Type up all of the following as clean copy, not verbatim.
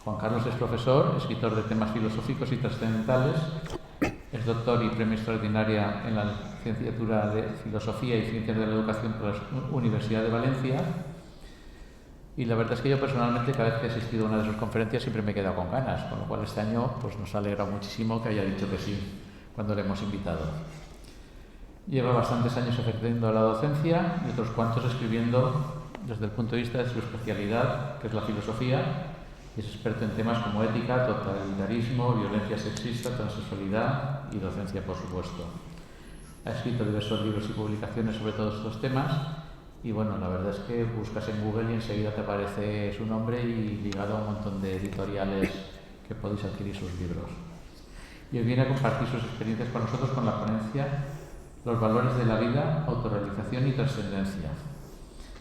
Juan Carlos es profesor, escritor de temas filosóficos y trascendentales, es doctor y premio extraordinaria en la licenciatura de Filosofía y Ciencias de la Educación por la Universidad de Valencia. Y la verdad es que yo personalmente, cada vez que he asistido a una de sus conferencias, siempre me he quedado con ganas, con lo cual este año pues, nos alegra muchísimo que haya dicho que sí cuando le hemos invitado. Lleva bastantes años ejerciendo la docencia y otros cuantos escribiendo desde el punto de vista de su especialidad, que es la filosofía, y es experto en temas como ética, totalitarismo, violencia sexista, transexualidad y docencia, por supuesto. Ha escrito diversos libros y publicaciones sobre todos estos temas y bueno, la verdad es que buscas en Google y enseguida te aparece su nombre y ligado a un montón de editoriales que podéis adquirir sus libros. Y hoy viene a compartir sus experiencias con nosotros con la ponencia Los valores de la vida, autorrealización y trascendencia.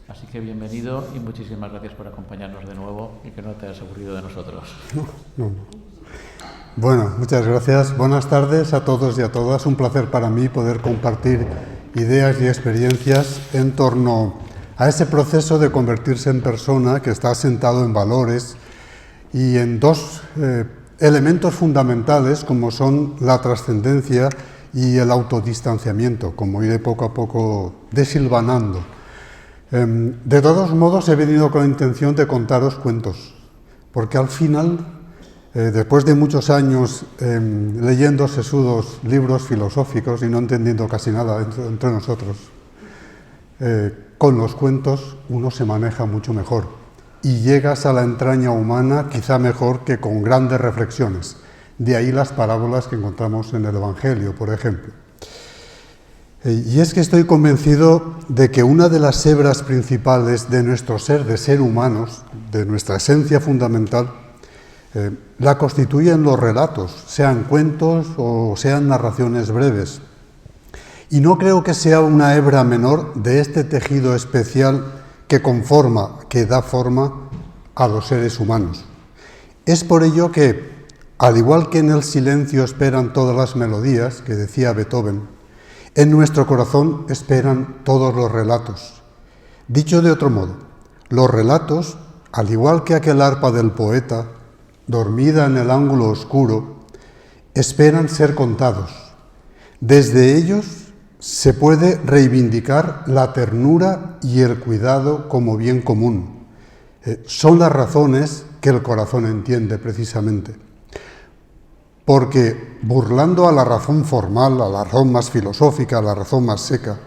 Así que bienvenido y muchísimas gracias por acompañarnos de nuevo y que no te hayas aburrido de nosotros. No. Bueno, muchas gracias. Buenas tardes a todos y a todas. Un placer para mí poder compartir ideas y experiencias en torno a ese proceso de convertirse en persona que está asentado en valores y en dos elementos fundamentales como son la trascendencia y el autodistanciamiento, como iré poco a poco desilvanando. De todos modos, he venido con la intención de contaros cuentos, porque al final, después de muchos años leyendo sesudos libros filosóficos y no entendiendo casi nada entre nosotros, con los cuentos uno se maneja mucho mejor y llegas a la entraña humana quizá mejor que con grandes reflexiones. De ahí las parábolas que encontramos en el Evangelio, por ejemplo. Y es que estoy convencido de que una de las hebras principales de nuestro ser, de ser humanos, de nuestra esencia fundamental, la constituyen los relatos, sean cuentos o sean narraciones breves. Y no creo que sea una hebra menor de este tejido especial que conforma, que da forma a los seres humanos. Es por ello que, al igual que en el silencio esperan todas las melodías, que decía Beethoven, en nuestro corazón esperan todos los relatos. Dicho de otro modo, los relatos, al igual que aquel arpa del poeta, dormida en el ángulo oscuro, esperan ser contados. Desde ellos se puede reivindicar la ternura y el cuidado como bien común. Son las razones que el corazón entiende precisamente. Porque burlando a la razón formal, a la razón más filosófica, a la razón más seca,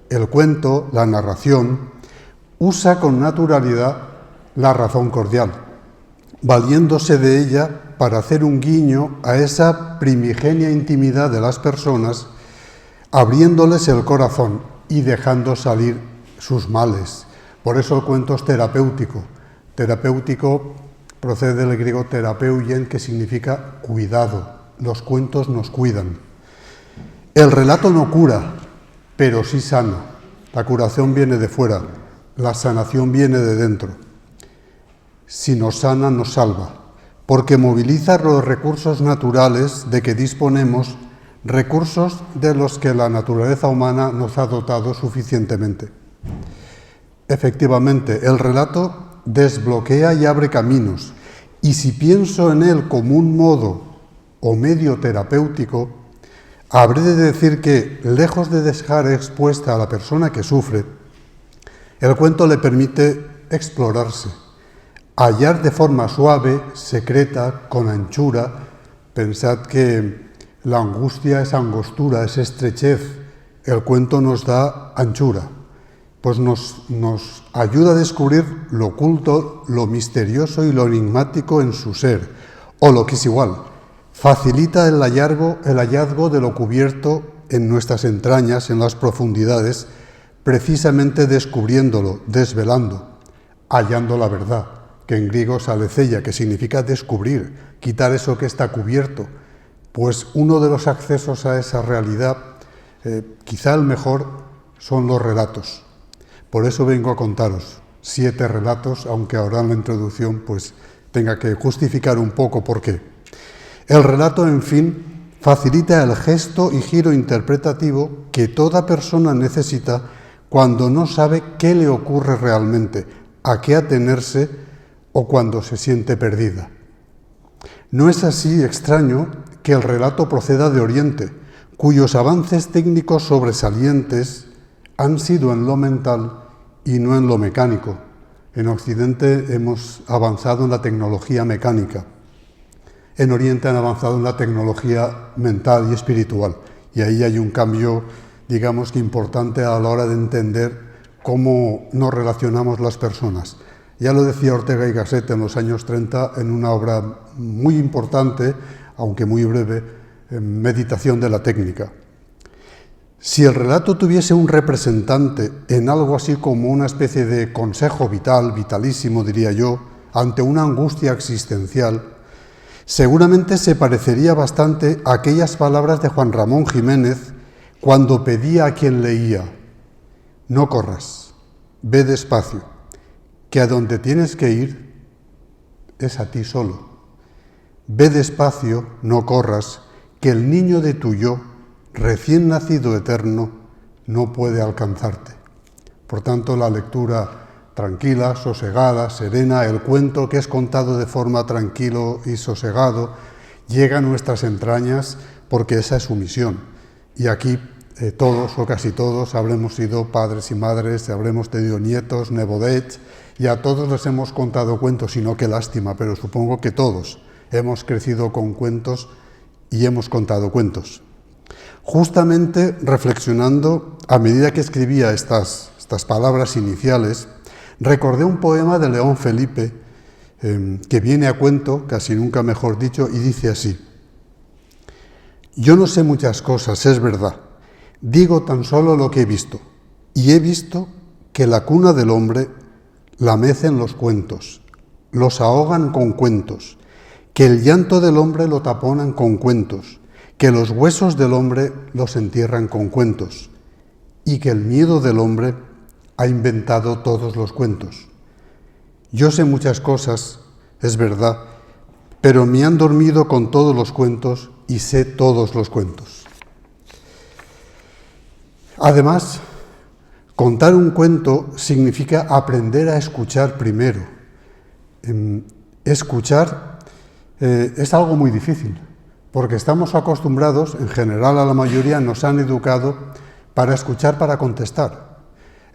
el cuento, la narración, usa con naturalidad la razón cordial, valiéndose de ella para hacer un guiño a esa primigenia intimidad de las personas, abriéndoles el corazón y dejando salir sus males. Por eso el cuento es terapéutico. Terapéutico procede del griego terapeuyen, que significa cuidado. Los cuentos nos cuidan. El relato no cura, pero sí sana. La curación viene de fuera, la sanación viene de dentro. Si nos sana, nos salva, porque moviliza los recursos naturales de que disponemos, recursos de los que la naturaleza humana nos ha dotado suficientemente. Efectivamente, el relato desbloquea y abre caminos, y si pienso en él como un modo o medio terapéutico, habré de decir que, lejos de dejar expuesta a la persona que sufre, el cuento le permite explorarse, hallar de forma suave, secreta, con anchura. Pensad que la angustia es angostura, es estrechez, el cuento nos da anchura. Pues nos ayuda a descubrir lo oculto, lo misterioso y lo enigmático en su ser, o lo que es igual, facilita el hallazgo de lo cubierto en nuestras entrañas, en las profundidades, precisamente descubriéndolo, desvelando, hallando la verdad, que en griego es aletheia, que significa descubrir, quitar eso que está cubierto, pues uno de los accesos a esa realidad, quizá el mejor, son los relatos. Por eso vengo a contaros 7 relatos, aunque ahora en la introducción pues tenga que justificar un poco por qué. El relato, en fin, facilita el gesto y giro interpretativo que toda persona necesita cuando no sabe qué le ocurre realmente, a qué atenerse o cuando se siente perdida. No es así extraño que el relato proceda de Oriente, cuyos avances técnicos sobresalientes han sido en lo mental y no en lo mecánico. En Occidente hemos avanzado en la tecnología mecánica. En Oriente han avanzado en la tecnología mental y espiritual. Y ahí hay un cambio, digamos que importante a la hora de entender cómo nos relacionamos las personas. Ya lo decía Ortega y Gasset en los años 30 en una obra muy importante, aunque muy breve, Meditación de la técnica. Si el relato tuviese un representante en algo así como una especie de consejo vital, vitalísimo diría yo, ante una angustia existencial, seguramente se parecería bastante a aquellas palabras de Juan Ramón Jiménez cuando pedía a quien leía: no corras, ve despacio, que a donde tienes que ir es a ti solo. Ve despacio, no corras, que el niño de tu yo, recién nacido eterno, no puede alcanzarte. Por tanto, la lectura tranquila, sosegada, serena, el cuento que es contado de forma tranquilo y sosegado, llega a nuestras entrañas porque esa es su misión. Y aquí todos o casi todos habremos sido padres y madres, habremos tenido nietos, nebodets, y a todos les hemos contado cuentos, y no qué lástima, pero supongo que todos hemos crecido con cuentos y hemos contado cuentos. Justamente reflexionando, a medida que escribía estas palabras iniciales, recordé un poema de León Felipe que viene a cuento, casi nunca mejor dicho, y dice así: yo no sé muchas cosas, es verdad, digo tan solo lo que he visto, y he visto que la cuna del hombre la mecen los cuentos, los ahogan con cuentos, que el llanto del hombre lo taponan con cuentos, que los huesos del hombre los entierran con cuentos, y que el miedo del hombre ha inventado todos los cuentos. Yo sé muchas cosas, es verdad, pero me han dormido con todos los cuentos y sé todos los cuentos. Además, contar un cuento significa aprender a escuchar primero. Escuchar es algo muy difícil, porque estamos acostumbrados, en general a la mayoría nos han educado para escuchar para contestar.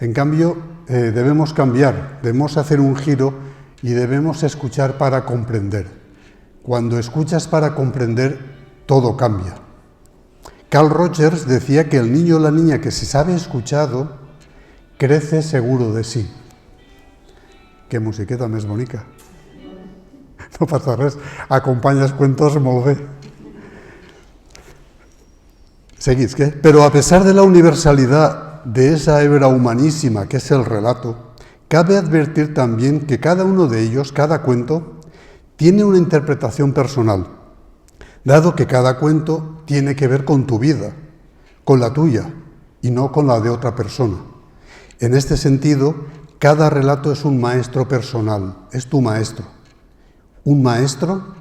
En cambio, debemos cambiar, debemos hacer un giro y debemos escuchar para comprender. Cuando escuchas para comprender, todo cambia. Carl Rogers decía que el niño o la niña que se sabe escuchado crece seguro de sí. Que musiqueta més bonica. No passa res, acompanyes cuentos molt bé. Seguís, ¿qué? Pero a pesar de la universalidad de esa hebra humanísima que es el relato, cabe advertir también que cada uno de ellos, cada cuento, tiene una interpretación personal, dado que cada cuento tiene que ver con tu vida, con la tuya, y no con la de otra persona. En este sentido, cada relato es un maestro personal, es tu maestro. Un maestro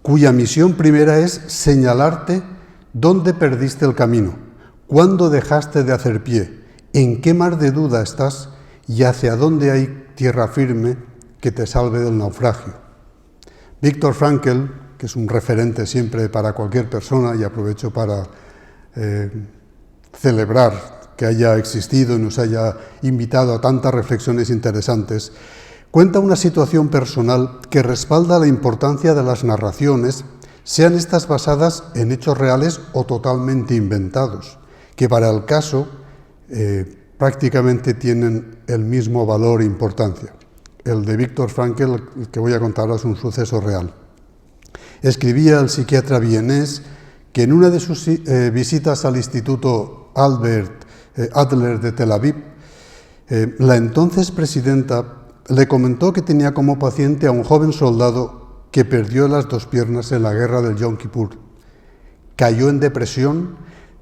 cuya misión primera es señalarte dónde perdiste el camino, cuándo dejaste de hacer pie, en qué mar de duda estás y hacia dónde hay tierra firme que te salve del naufragio. Viktor Frankl, que es un referente siempre para cualquier persona, y aprovecho para celebrar que haya existido y nos haya invitado a tantas reflexiones interesantes, cuenta una situación personal que respalda la importancia de las narraciones, sean estas basadas en hechos reales o totalmente inventados, que para el caso prácticamente tienen el mismo valor e importancia. El de Viktor Frankl, el que voy a contar, es un suceso real. Escribía el psiquiatra vienés que en una de sus visitas al Instituto Albert Adler de Tel Aviv, la entonces presidenta le comentó que tenía como paciente a un joven soldado que perdió las dos piernas en la guerra del Yom Kippur. Cayó en depresión,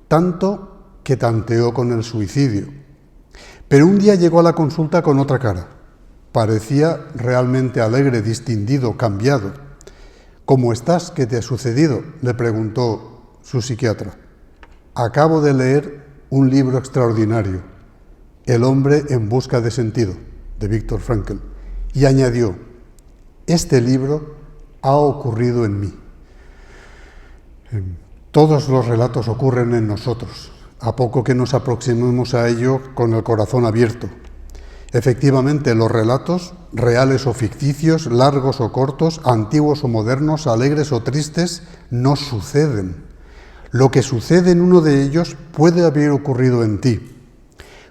tanto que tanteó con el suicidio. Pero un día llegó a la consulta con otra cara. Parecía realmente alegre, distinguido, cambiado. ¿Cómo estás? ¿Qué te ha sucedido?, le preguntó su psiquiatra. Acabo de leer un libro extraordinario, El hombre en busca de sentido, de Viktor Frankl, y añadió: este libro ha ocurrido en mí. Todos los relatos ocurren en nosotros, a poco que nos aproximemos a ello con el corazón abierto. Efectivamente, los relatos, reales o ficticios, largos o cortos, antiguos o modernos, alegres o tristes, nos suceden. Lo que sucede en uno de ellos puede haber ocurrido en ti.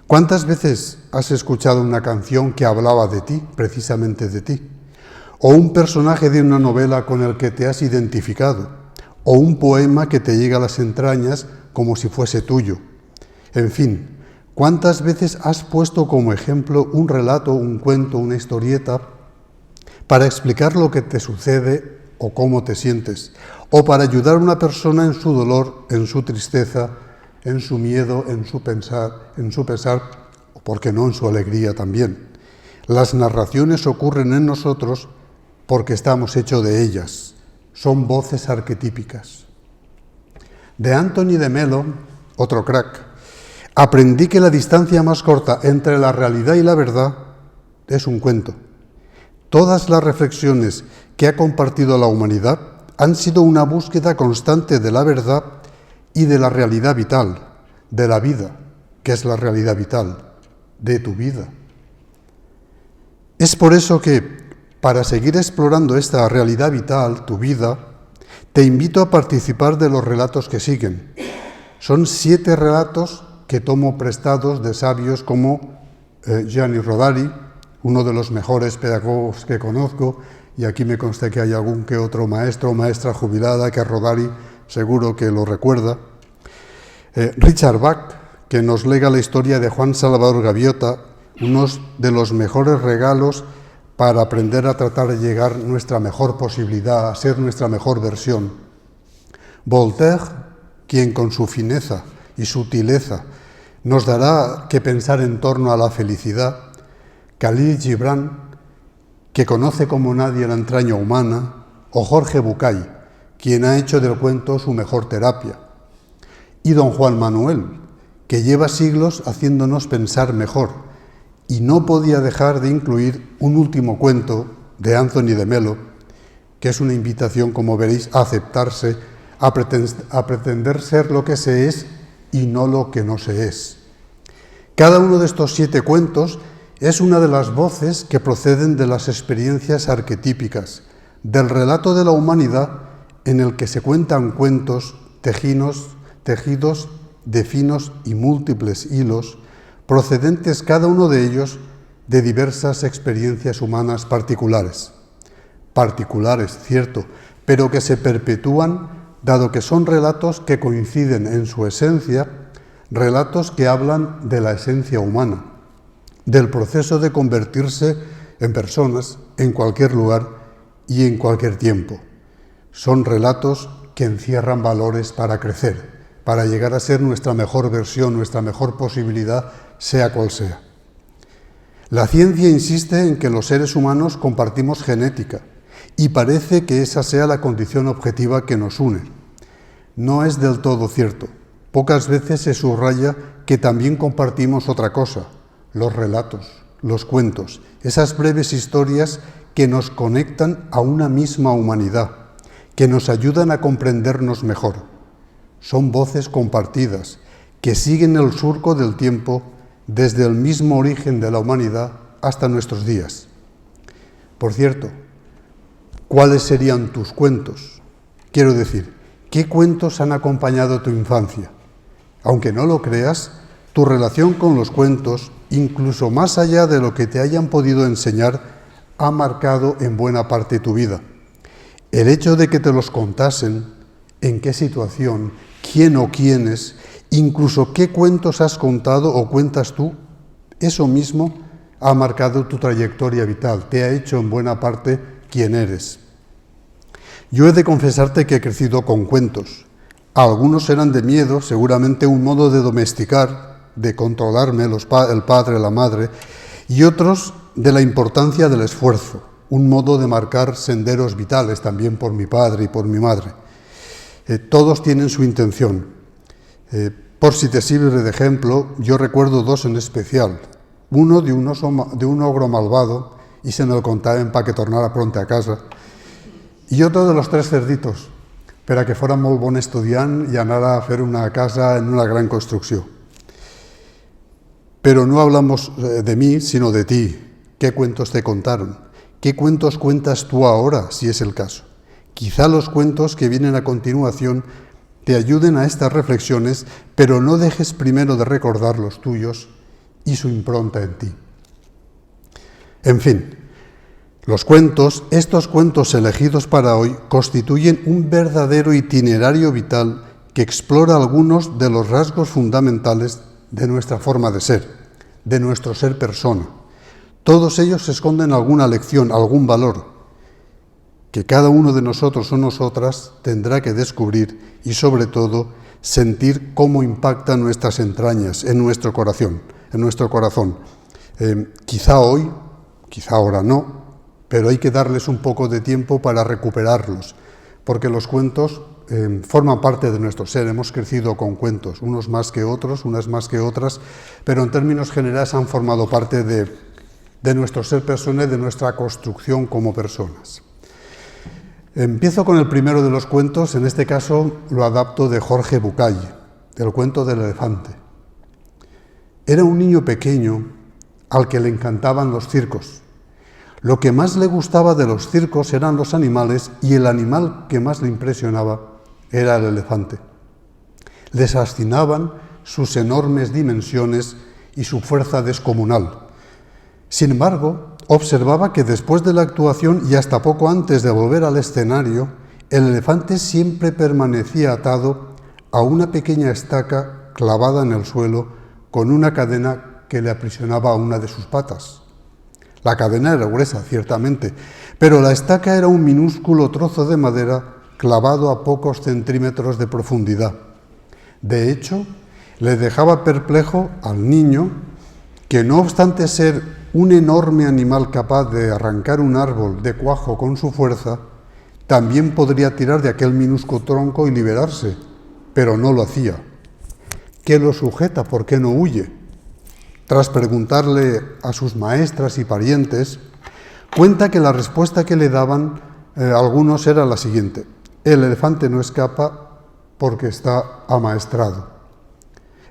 ¿Cuántas veces has escuchado una canción que hablaba de ti, precisamente de ti? O un personaje de una novela con el que te has identificado, o un poema que te llega a las entrañas como si fuese tuyo. En fin, ¿cuántas veces has puesto como ejemplo un relato, un cuento, una historieta para explicar lo que te sucede o cómo te sientes, o para ayudar a una persona en su dolor, en su tristeza, en su miedo, en su pesar, o por qué no, en su alegría también? Las narraciones ocurren en nosotros porque estamos hechos de ellas. Son voces arquetípicas. De Anthony de Melo, otro crack, aprendí que la distancia más corta entre la realidad y la verdad es un cuento. Todas las reflexiones que ha compartido la humanidad han sido una búsqueda constante de la verdad y de la realidad vital, de la vida, que es la realidad vital, de tu vida. Es por eso que, para seguir explorando esta realidad vital, tu vida, te invito a participar de los relatos que siguen. Son 7 relatos que tomo prestados de sabios como Gianni Rodari, uno de los mejores pedagogos que conozco, y aquí me consta que hay algún que otro maestro o maestra jubilada que a Rodari seguro que lo recuerda. Richard Bach, que nos lega la historia de Juan Salvador Gaviota, uno de los mejores regalos para aprender a tratar de llegar nuestra mejor posibilidad, a ser nuestra mejor versión. Voltaire, quien con su fineza y sutileza nos dará que pensar en torno a la felicidad. Khalil Gibran, que conoce como nadie la entraña humana, o Jorge Bucay, quien ha hecho del cuento su mejor terapia. Y don Juan Manuel, que lleva siglos haciéndonos pensar mejor, y no podía dejar de incluir un último cuento de Anthony de Melo, que es una invitación, como veréis, a aceptarse, a pretender ser lo que se es y no lo que no se es. Cada uno de estos 7 cuentos es una de las voces que proceden de las experiencias arquetípicas, del relato de la humanidad en el que se cuentan cuentos tejidos de finos y múltiples hilos, procedentes cada uno de ellos de diversas experiencias humanas particulares. Particulares, cierto, pero que se perpetúan dado que son relatos que coinciden en su esencia, relatos que hablan de la esencia humana, del proceso de convertirse en personas en cualquier lugar y en cualquier tiempo. Son relatos que encierran valores para crecer, para llegar a ser nuestra mejor versión, nuestra mejor posibilidad, sea cual sea. La ciencia insiste en que los seres humanos compartimos genética y parece que esa sea la condición objetiva que nos une. No es del todo cierto. Pocas veces se subraya que también compartimos otra cosa, los relatos, los cuentos, esas breves historias que nos conectan a una misma humanidad, que nos ayudan a comprendernos mejor. Son voces compartidas, que siguen el surco del tiempo desde el mismo origen de la humanidad hasta nuestros días. Por cierto, ¿cuáles serían tus cuentos? Quiero decir, ¿qué cuentos han acompañado tu infancia? Aunque no lo creas, tu relación con los cuentos, incluso más allá de lo que te hayan podido enseñar, ha marcado en buena parte tu vida. El hecho de que te los contasen, en qué situación, quién o quiénes, incluso qué cuentos has contado o cuentas tú, eso mismo ha marcado tu trayectoria vital, te ha hecho en buena parte quien eres. Yo he de confesarte que he crecido con cuentos. Algunos eran de miedo, seguramente un modo de domesticar, de controlarme el padre, la madre, y otros de la importancia del esfuerzo, un modo de marcar senderos vitales también por mi padre y por mi madre. Todos tienen su intención. Por si te sirve de ejemplo, yo recuerdo 2 en especial. Uno de un ogro malvado, y se me lo contaban para que tornara pronto a casa, y otro de los 3 cerditos. per a que fora molt bon estudiant i anara a fer una casa en una gran construcció. Pero no hablamos de mí, sino de ti. ¿Qué cuentos te contaron? ¿Qué cuentos cuentas tú ahora, si es el caso? Quizá los cuentos que vienen a continuación te ayuden a estas reflexiones, pero no dejes primero de recordar los tuyos y su impronta en ti. En fin, los cuentos, estos cuentos elegidos para hoy, constituyen un verdadero itinerario vital que explora algunos de los rasgos fundamentales de nuestra forma de ser, de nuestro ser persona. Todos ellos esconden alguna lección, algún valor, que cada uno de nosotros o nosotras tendrá que descubrir y, sobre todo, sentir cómo impactan nuestras entrañas, en nuestro corazón. Quizá hoy, quizá ahora no, pero hay que darles un poco de tiempo para recuperarlos, porque los cuentos forman parte de nuestro ser. Hemos crecido con cuentos, unos más que otros, unas más que otras, pero en términos generales han formado parte de nuestro ser persona y de nuestra construcción como personas. Empiezo con el primero de los cuentos, en este caso lo adapto de Jorge Bucay, del cuento del elefante. Era un niño pequeño al que le encantaban los circos. Lo que más le gustaba de los circos eran los animales y el animal que más le impresionaba era el elefante. Les fascinaban sus enormes dimensiones y su fuerza descomunal. Sin embargo, observaba que después de la actuación y hasta poco antes de volver al escenario, el elefante siempre permanecía atado a una pequeña estaca clavada en el suelo con una cadena que le aprisionaba a una de sus patas. La cadena era gruesa, ciertamente, pero la estaca era un minúsculo trozo de madera clavado a pocos centímetros de profundidad. De hecho, le dejaba perplejo al niño que, no obstante ser un enorme animal capaz de arrancar un árbol de cuajo con su fuerza, también podría tirar de aquel minúsculo tronco y liberarse, pero no lo hacía. ¿Qué lo sujeta? ¿Por qué no huye? Tras preguntarle a sus maestras y parientes, cuenta que la respuesta que le daban algunos era la siguiente: el elefante no escapa porque está amaestrado.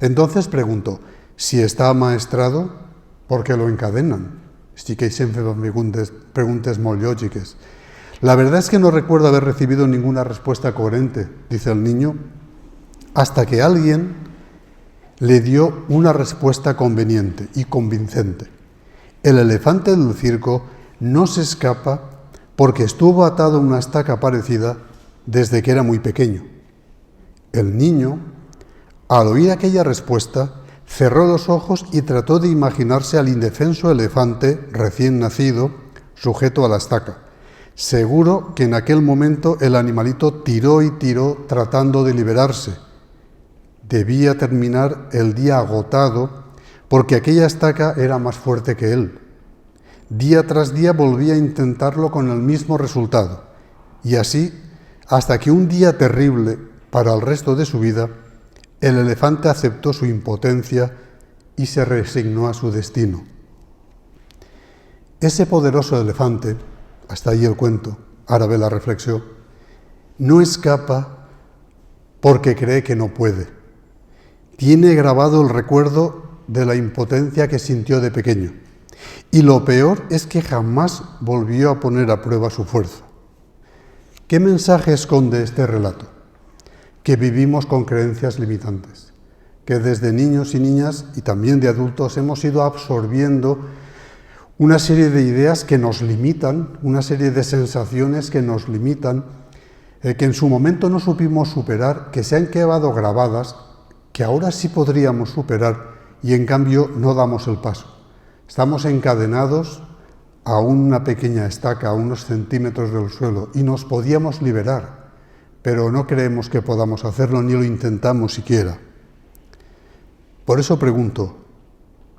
Entonces preguntó: si está amaestrado, ¿por qué lo encadenan? Sí que siempre preguntes molt lògiques. La verdad es que no recuerdo haber recibido ninguna respuesta coherente, dice el niño, hasta que alguien le dio una respuesta conveniente y convincente. El elefante del circo no se escapa porque estuvo atado a una estaca parecida desde que era muy pequeño. El niño, al oír aquella respuesta, cerró los ojos y trató de imaginarse al indefenso elefante recién nacido sujeto a la estaca. Seguro que en aquel momento el animalito tiró y tiró tratando de liberarse. Debía terminar el día agotado porque aquella estaca era más fuerte que él. Día tras día volvía a intentarlo con el mismo resultado, y así hasta que un día terrible para el resto de su vida, el elefante aceptó su impotencia y se resignó a su destino. Ese poderoso elefante, hasta ahí el cuento, ahora ve la reflexión, no escapa porque cree que no puede. Tiene grabado el recuerdo de la impotencia que sintió de pequeño. Y lo peor es que jamás volvió a poner a prueba su fuerza. ¿Qué mensaje esconde este relato? Que vivimos con creencias limitantes, que desde niños y niñas y también de adultos hemos ido absorbiendo una serie de ideas que nos limitan, una serie de sensaciones que nos limitan, que en su momento no supimos superar, que se han quedado grabadas, que ahora sí podríamos superar y en cambio no damos el paso. Estamos encadenados a una pequeña estaca, a unos centímetros del suelo, y nos podíamos liberar, pero no creemos que podamos hacerlo ni lo intentamos siquiera. Por eso pregunto,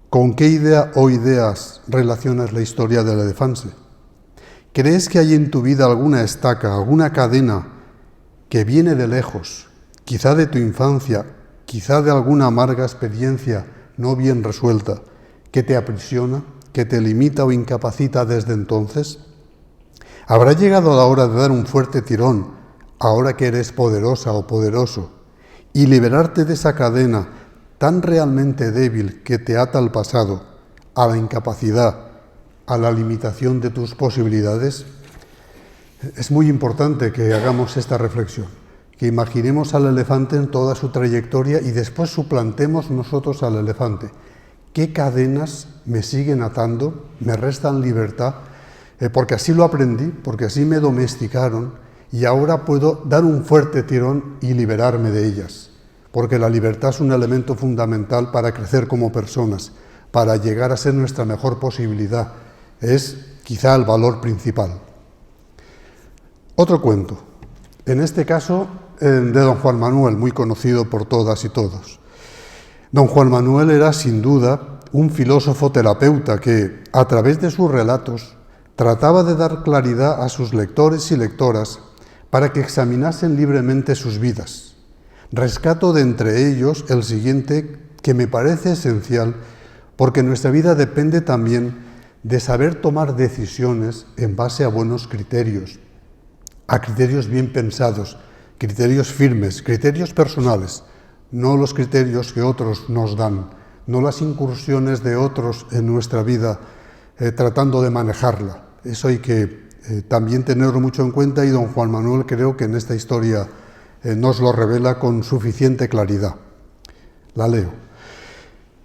¿con qué idea o ideas relacionas la historia del elefante? ¿Crees que hay en tu vida alguna estaca, alguna cadena que viene de lejos, quizá de tu infancia, quizá de alguna amarga experiencia no bien resuelta, que te aprisiona, que te limita o incapacita desde entonces? ¿Habrá llegado la hora de dar un fuerte tirón ahora que eres poderosa o poderoso, y liberarte de esa cadena tan realmente débil que te ata al pasado, a la incapacidad, a la limitación de tus posibilidades? Es muy importante que hagamos esta reflexión, que imaginemos al elefante en toda su trayectoria y después suplantemos nosotros al elefante. ¿Qué cadenas me siguen atando, me restan libertad? Porque así lo aprendí, porque así me domesticaron y ahora puedo dar un fuerte tirón y liberarme de ellas. Porque la libertad es un elemento fundamental para crecer como personas, para llegar a ser nuestra mejor posibilidad. Es quizá el valor principal. Otro cuento, en este caso de don Juan Manuel, muy conocido por todas y todos. Don Juan Manuel era sin duda un filósofo terapeuta que, a través de sus relatos, trataba de dar claridad a sus lectores y lectoras para que examinasen libremente sus vidas. Rescato de entre ellos el siguiente, que me parece esencial, porque nuestra vida depende también de saber tomar decisiones en base a buenos criterios, a criterios bien pensados, criterios firmes, criterios personales, no los criterios que otros nos dan, no las incursiones de otros en nuestra vida tratando de manejarla. Eso hay que también tenerlo mucho en cuenta y don Juan Manuel creo que en esta historia nos lo revela con suficiente claridad. La leo.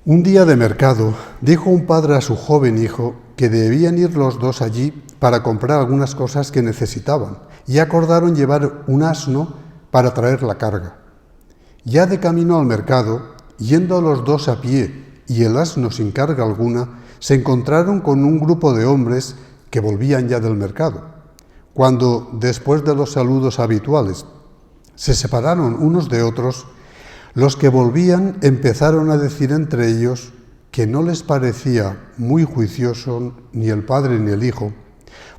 Un día de mercado dijo un padre a su joven hijo que debían ir los dos allí para comprar algunas cosas que necesitaban y acordaron llevar un asno para traer la carga. Ya de camino al mercado, yendo los dos a pie y el asno sin carga alguna, se encontraron con un grupo de hombres que volvían ya del mercado. Cuando, después de los saludos habituales, se separaron unos de otros, los que volvían empezaron a decir entre ellos que no les parecía muy juicioso ni el padre ni el hijo,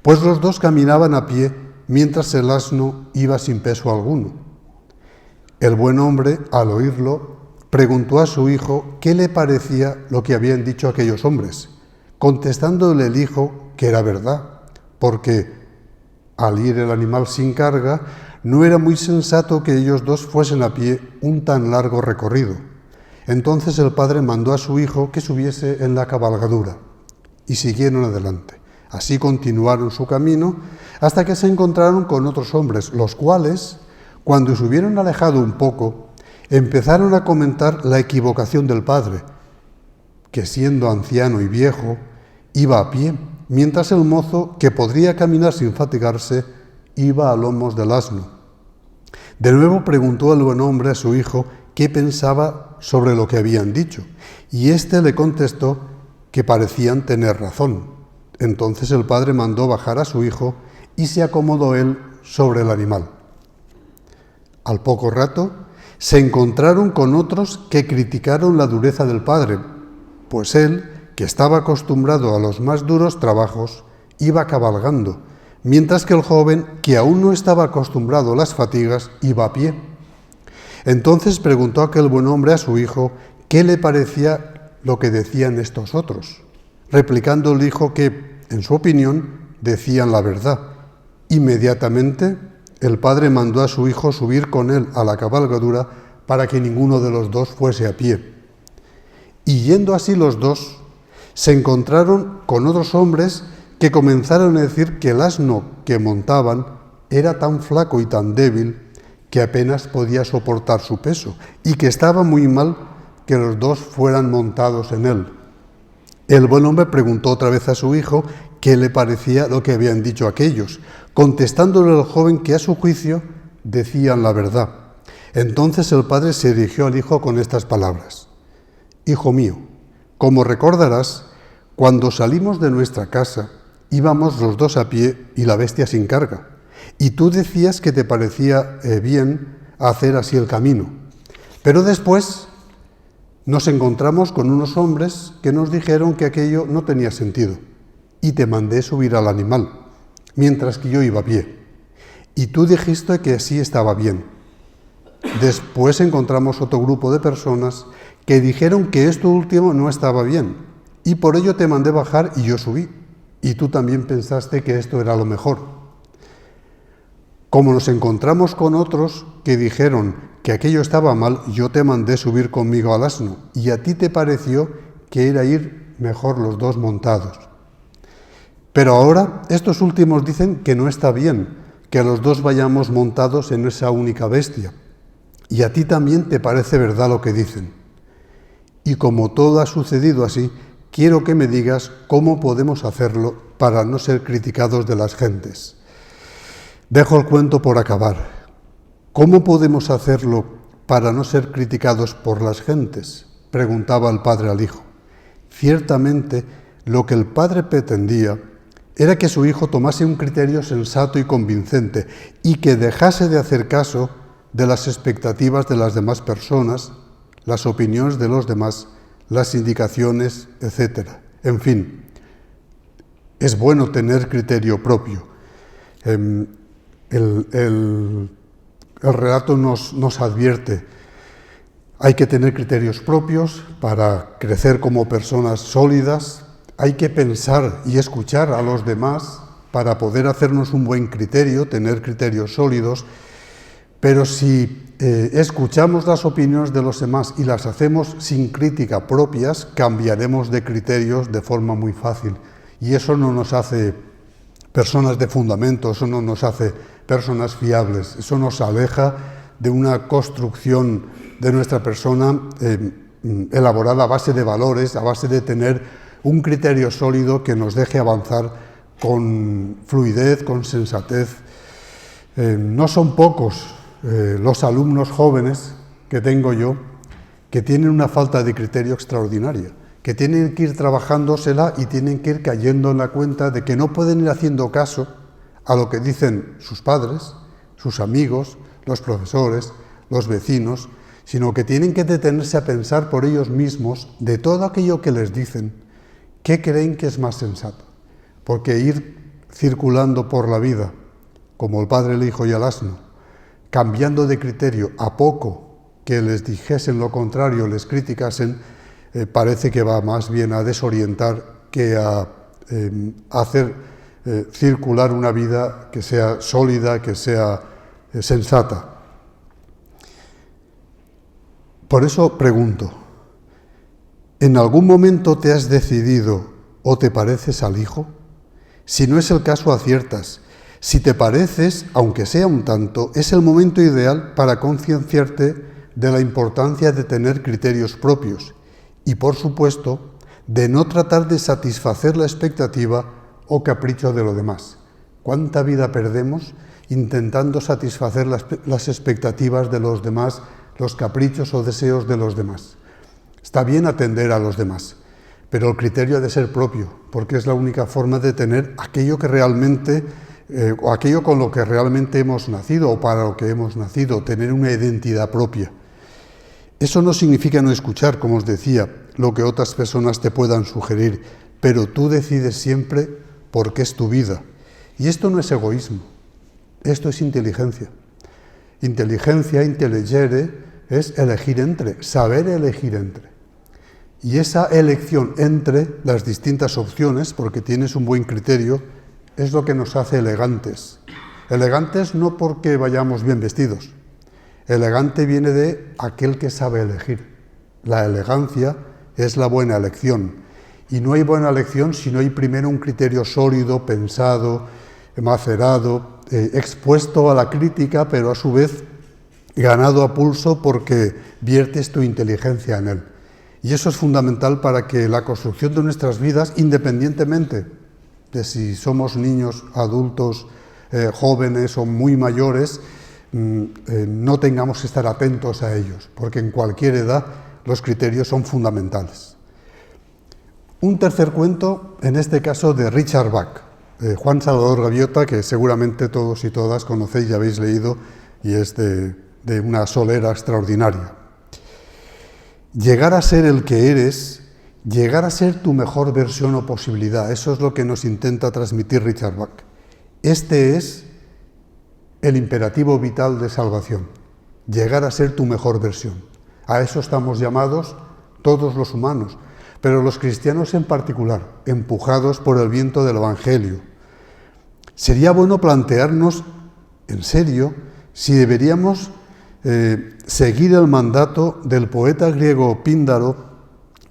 pues los dos caminaban a pie mientras el asno iba sin peso alguno. El buen hombre, al oírlo, preguntó a su hijo qué le parecía lo que habían dicho aquellos hombres, contestándole el hijo que era verdad, porque al ir el animal sin carga, no era muy sensato que ellos dos fuesen a pie un tan largo recorrido. Entonces el padre mandó a su hijo que subiese en la cabalgadura y siguieron adelante. Así continuaron su camino hasta que se encontraron con otros hombres, los cuales, cuando se hubieron alejado un poco, empezaron a comentar la equivocación del padre, que siendo anciano y viejo, iba a pie, mientras el mozo, que podría caminar sin fatigarse, iba a lomos del asno. De nuevo preguntó el buen hombre a su hijo qué pensaba sobre lo que habían dicho, y éste le contestó que parecían tener razón. Entonces el padre mandó bajar a su hijo y se acomodó él sobre el animal. Al poco rato se encontraron con otros que criticaron la dureza del padre, pues él, que estaba acostumbrado a los más duros trabajos, iba cabalgando, mientras que el joven, que aún no estaba acostumbrado a las fatigas, iba a pie. Entonces preguntó aquel buen hombre a su hijo qué le parecía lo que decían estos otros, replicando el hijo que, en su opinión, decían la verdad. Inmediatamente el padre mandó a su hijo subir con él a la cabalgadura para que ninguno de los dos fuese a pie. Y yendo así los dos, se encontraron con otros hombres que comenzaron a decir que el asno que montaban era tan flaco y tan débil que apenas podía soportar su peso y que estaba muy mal que los dos fueran montados en él. El buen hombre preguntó otra vez a su hijo qué le parecía lo que habían dicho aquellos, contestándole al joven que a su juicio decían la verdad. Entonces el padre se dirigió al hijo con estas palabras: «Hijo mío, como recordarás, cuando salimos de nuestra casa, íbamos los dos a pie y la bestia sin carga, y tú decías que te parecía bien hacer así el camino. Pero después nos encontramos con unos hombres que nos dijeron que aquello no tenía sentido, y te mandé subir al animal, mientras que yo iba a pie. Y tú dijiste que así estaba bien. Después encontramos otro grupo de personas que dijeron que esto último no estaba bien, y por ello te mandé bajar y yo subí. Y tú también pensaste que esto era lo mejor. Como nos encontramos con otros que dijeron que aquello estaba mal, yo te mandé subir conmigo al asno, y a ti te pareció que era ir mejor los dos montados. Pero ahora estos últimos dicen que no está bien que los dos vayamos montados en esa única bestia, y a ti también te parece verdad lo que dicen. Y como todo ha sucedido así, quiero que me digas cómo podemos hacerlo para no ser criticados de las gentes. Dejo el cuento por acabar. ¿Cómo podemos hacerlo para no ser criticados por las gentes?, preguntaba el padre al hijo. Ciertamente, lo que el padre pretendía era que su hijo tomase un criterio sensato y convincente y que dejase de hacer caso de las expectativas de las demás personas, las opiniones de los demás, las indicaciones, etc. En fin, es bueno tener criterio propio. El relato nos advierte, hay que tener criterios propios para crecer como personas sólidas, hay que pensar y escuchar a los demás para poder hacernos un buen criterio, tener criterios sólidos, pero si escuchamos las opiniones de los demás y las hacemos sin crítica propias, cambiaremos de criterios de forma muy fácil. Y eso no nos hace personas de fundamento, eso no nos hace personas fiables, eso nos aleja de una construcción de nuestra persona elaborada a base de valores, a base de tener un criterio sólido que nos deje avanzar con fluidez, con sensatez. No son pocos los alumnos jóvenes que tengo yo que tienen una falta de criterio extraordinaria, que tienen que ir trabajándosela y tienen que ir cayendo en la cuenta de que no pueden ir haciendo caso a lo que dicen sus padres, sus amigos, los profesores, los vecinos, sino que tienen que detenerse a pensar por ellos mismos de todo aquello que les dicen, qué creen que es más sensato. Porque ir circulando por la vida, como el padre, el hijo y el asno, cambiando de criterio a poco que les dijesen lo contrario, les criticasen, parece que va más bien a desorientar que a hacer circular una vida que sea sólida, que sea sensata. Por eso pregunto, ¿en algún momento te has decidido o te pareces al Hijo? Si no es el caso, aciertas. Si te pareces, aunque sea un tanto, es el momento ideal para concienciarte de la importancia de tener criterios propios y, por supuesto, de no tratar de satisfacer la expectativa o capricho de lo demás. ¿Cuánta vida perdemos intentando satisfacer las expectativas de los demás, los caprichos o deseos de los demás? Está bien atender a los demás, pero el criterio ha de ser propio, porque es la única forma de tener aquello que realmente o aquello con lo que realmente hemos nacido o para lo que hemos nacido, tener una identidad propia. Eso no significa no escuchar, como os decía, lo que otras personas te puedan sugerir, pero tú decides siempre porque es tu vida. Y esto no es egoísmo, esto es inteligencia. Inteligencia, intelligere, es elegir entre, saber elegir entre. Y esa elección entre las distintas opciones, porque tienes un buen criterio, es lo que nos hace elegantes. Elegantes no porque vayamos bien vestidos. Elegante viene de aquel que sabe elegir. La elegancia es la buena elección. Y no hay buena elección si no hay primero un criterio sólido, pensado, macerado, expuesto a la crítica, pero a su vez ganado a pulso porque viertes tu inteligencia en él. Y eso es fundamental para que la construcción de nuestras vidas, independientemente de si somos niños, adultos, jóvenes o muy mayores, no tengamos que estar atentos a ellos, porque en cualquier edad los criterios son fundamentales. Un tercer cuento, en este caso de Richard Bach, Juan Salvador Gaviota, que seguramente todos y todas conocéis y habéis leído, y es de una solera extraordinaria. Llegar a ser el que eres, llegar a ser tu mejor versión o posibilidad, eso es lo que nos intenta transmitir Richard Bach. Este es el imperativo vital de salvación, llegar a ser tu mejor versión. A eso estamos llamados todos los humanos, pero los cristianos en particular, empujados por el viento del Evangelio. Sería bueno plantearnos en serio, si deberíamos seguir el mandato del poeta griego Píndaro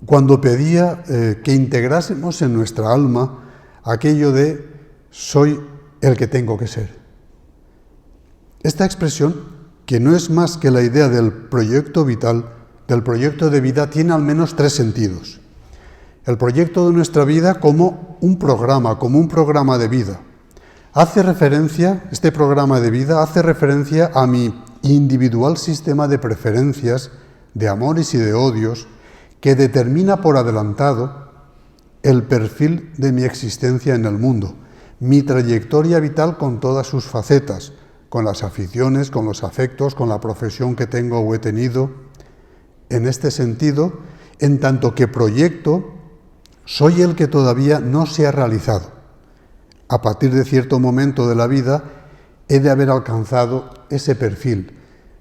cuando pedía que integrásemos en nuestra alma aquello de soy el que tengo que ser. Esta expresión, que no es más que la idea del proyecto vital, del proyecto de vida, tiene al menos 3 sentidos. El proyecto de nuestra vida como un programa de vida. Este programa de vida hace referencia a mi individual sistema de preferencias, de amores y de odios, que determina por adelantado el perfil de mi existencia en el mundo, mi trayectoria vital con todas sus facetas, con las aficiones, con los afectos, con la profesión que tengo o he tenido. En este sentido, en tanto que proyecto, soy el que todavía no se ha realizado. A partir de cierto momento de la vida, he de haber alcanzado ese perfil.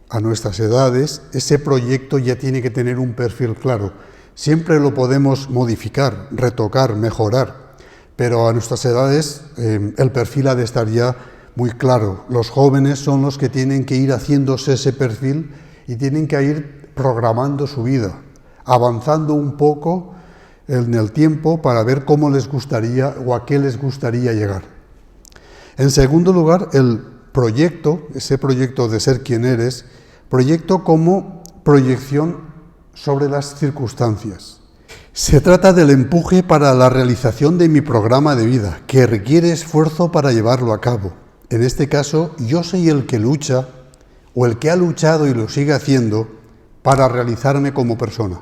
A nuestras edades, ese proyecto ya tiene que tener un perfil claro. Siempre lo podemos modificar, retocar, mejorar, pero a nuestras edades el perfil ha de estar ya muy claro. Los jóvenes son los que tienen que ir haciéndose ese perfil y tienen que ir programando su vida, avanzando un poco en el tiempo para ver cómo les gustaría o a qué les gustaría llegar. En segundo lugar, el proyecto, ese proyecto de ser quien eres, proyecto como proyección sobre las circunstancias. Se trata del empuje para la realización de mi programa de vida, que requiere esfuerzo para llevarlo a cabo. En este caso, yo soy el que lucha, o el que ha luchado y lo sigue haciendo, para realizarme como persona.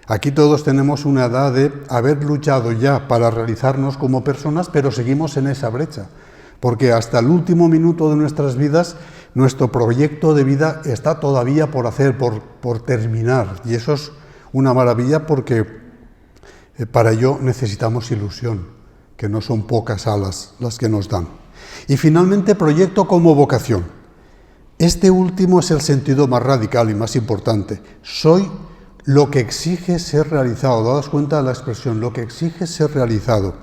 Aquí todos tenemos una edad de haber luchado ya para realizarnos como personas, pero seguimos en esa brecha, porque hasta el último minuto de nuestras vidas, nuestro proyecto de vida está todavía por hacer, por terminar, y eso es una maravilla porque para ello necesitamos ilusión, que no son pocas alas las que nos dan. Y finalmente, proyecto como vocación. Este último es el sentido más radical y más importante. Soy lo que exige ser realizado. Daos cuenta de la expresión, lo que exige ser realizado.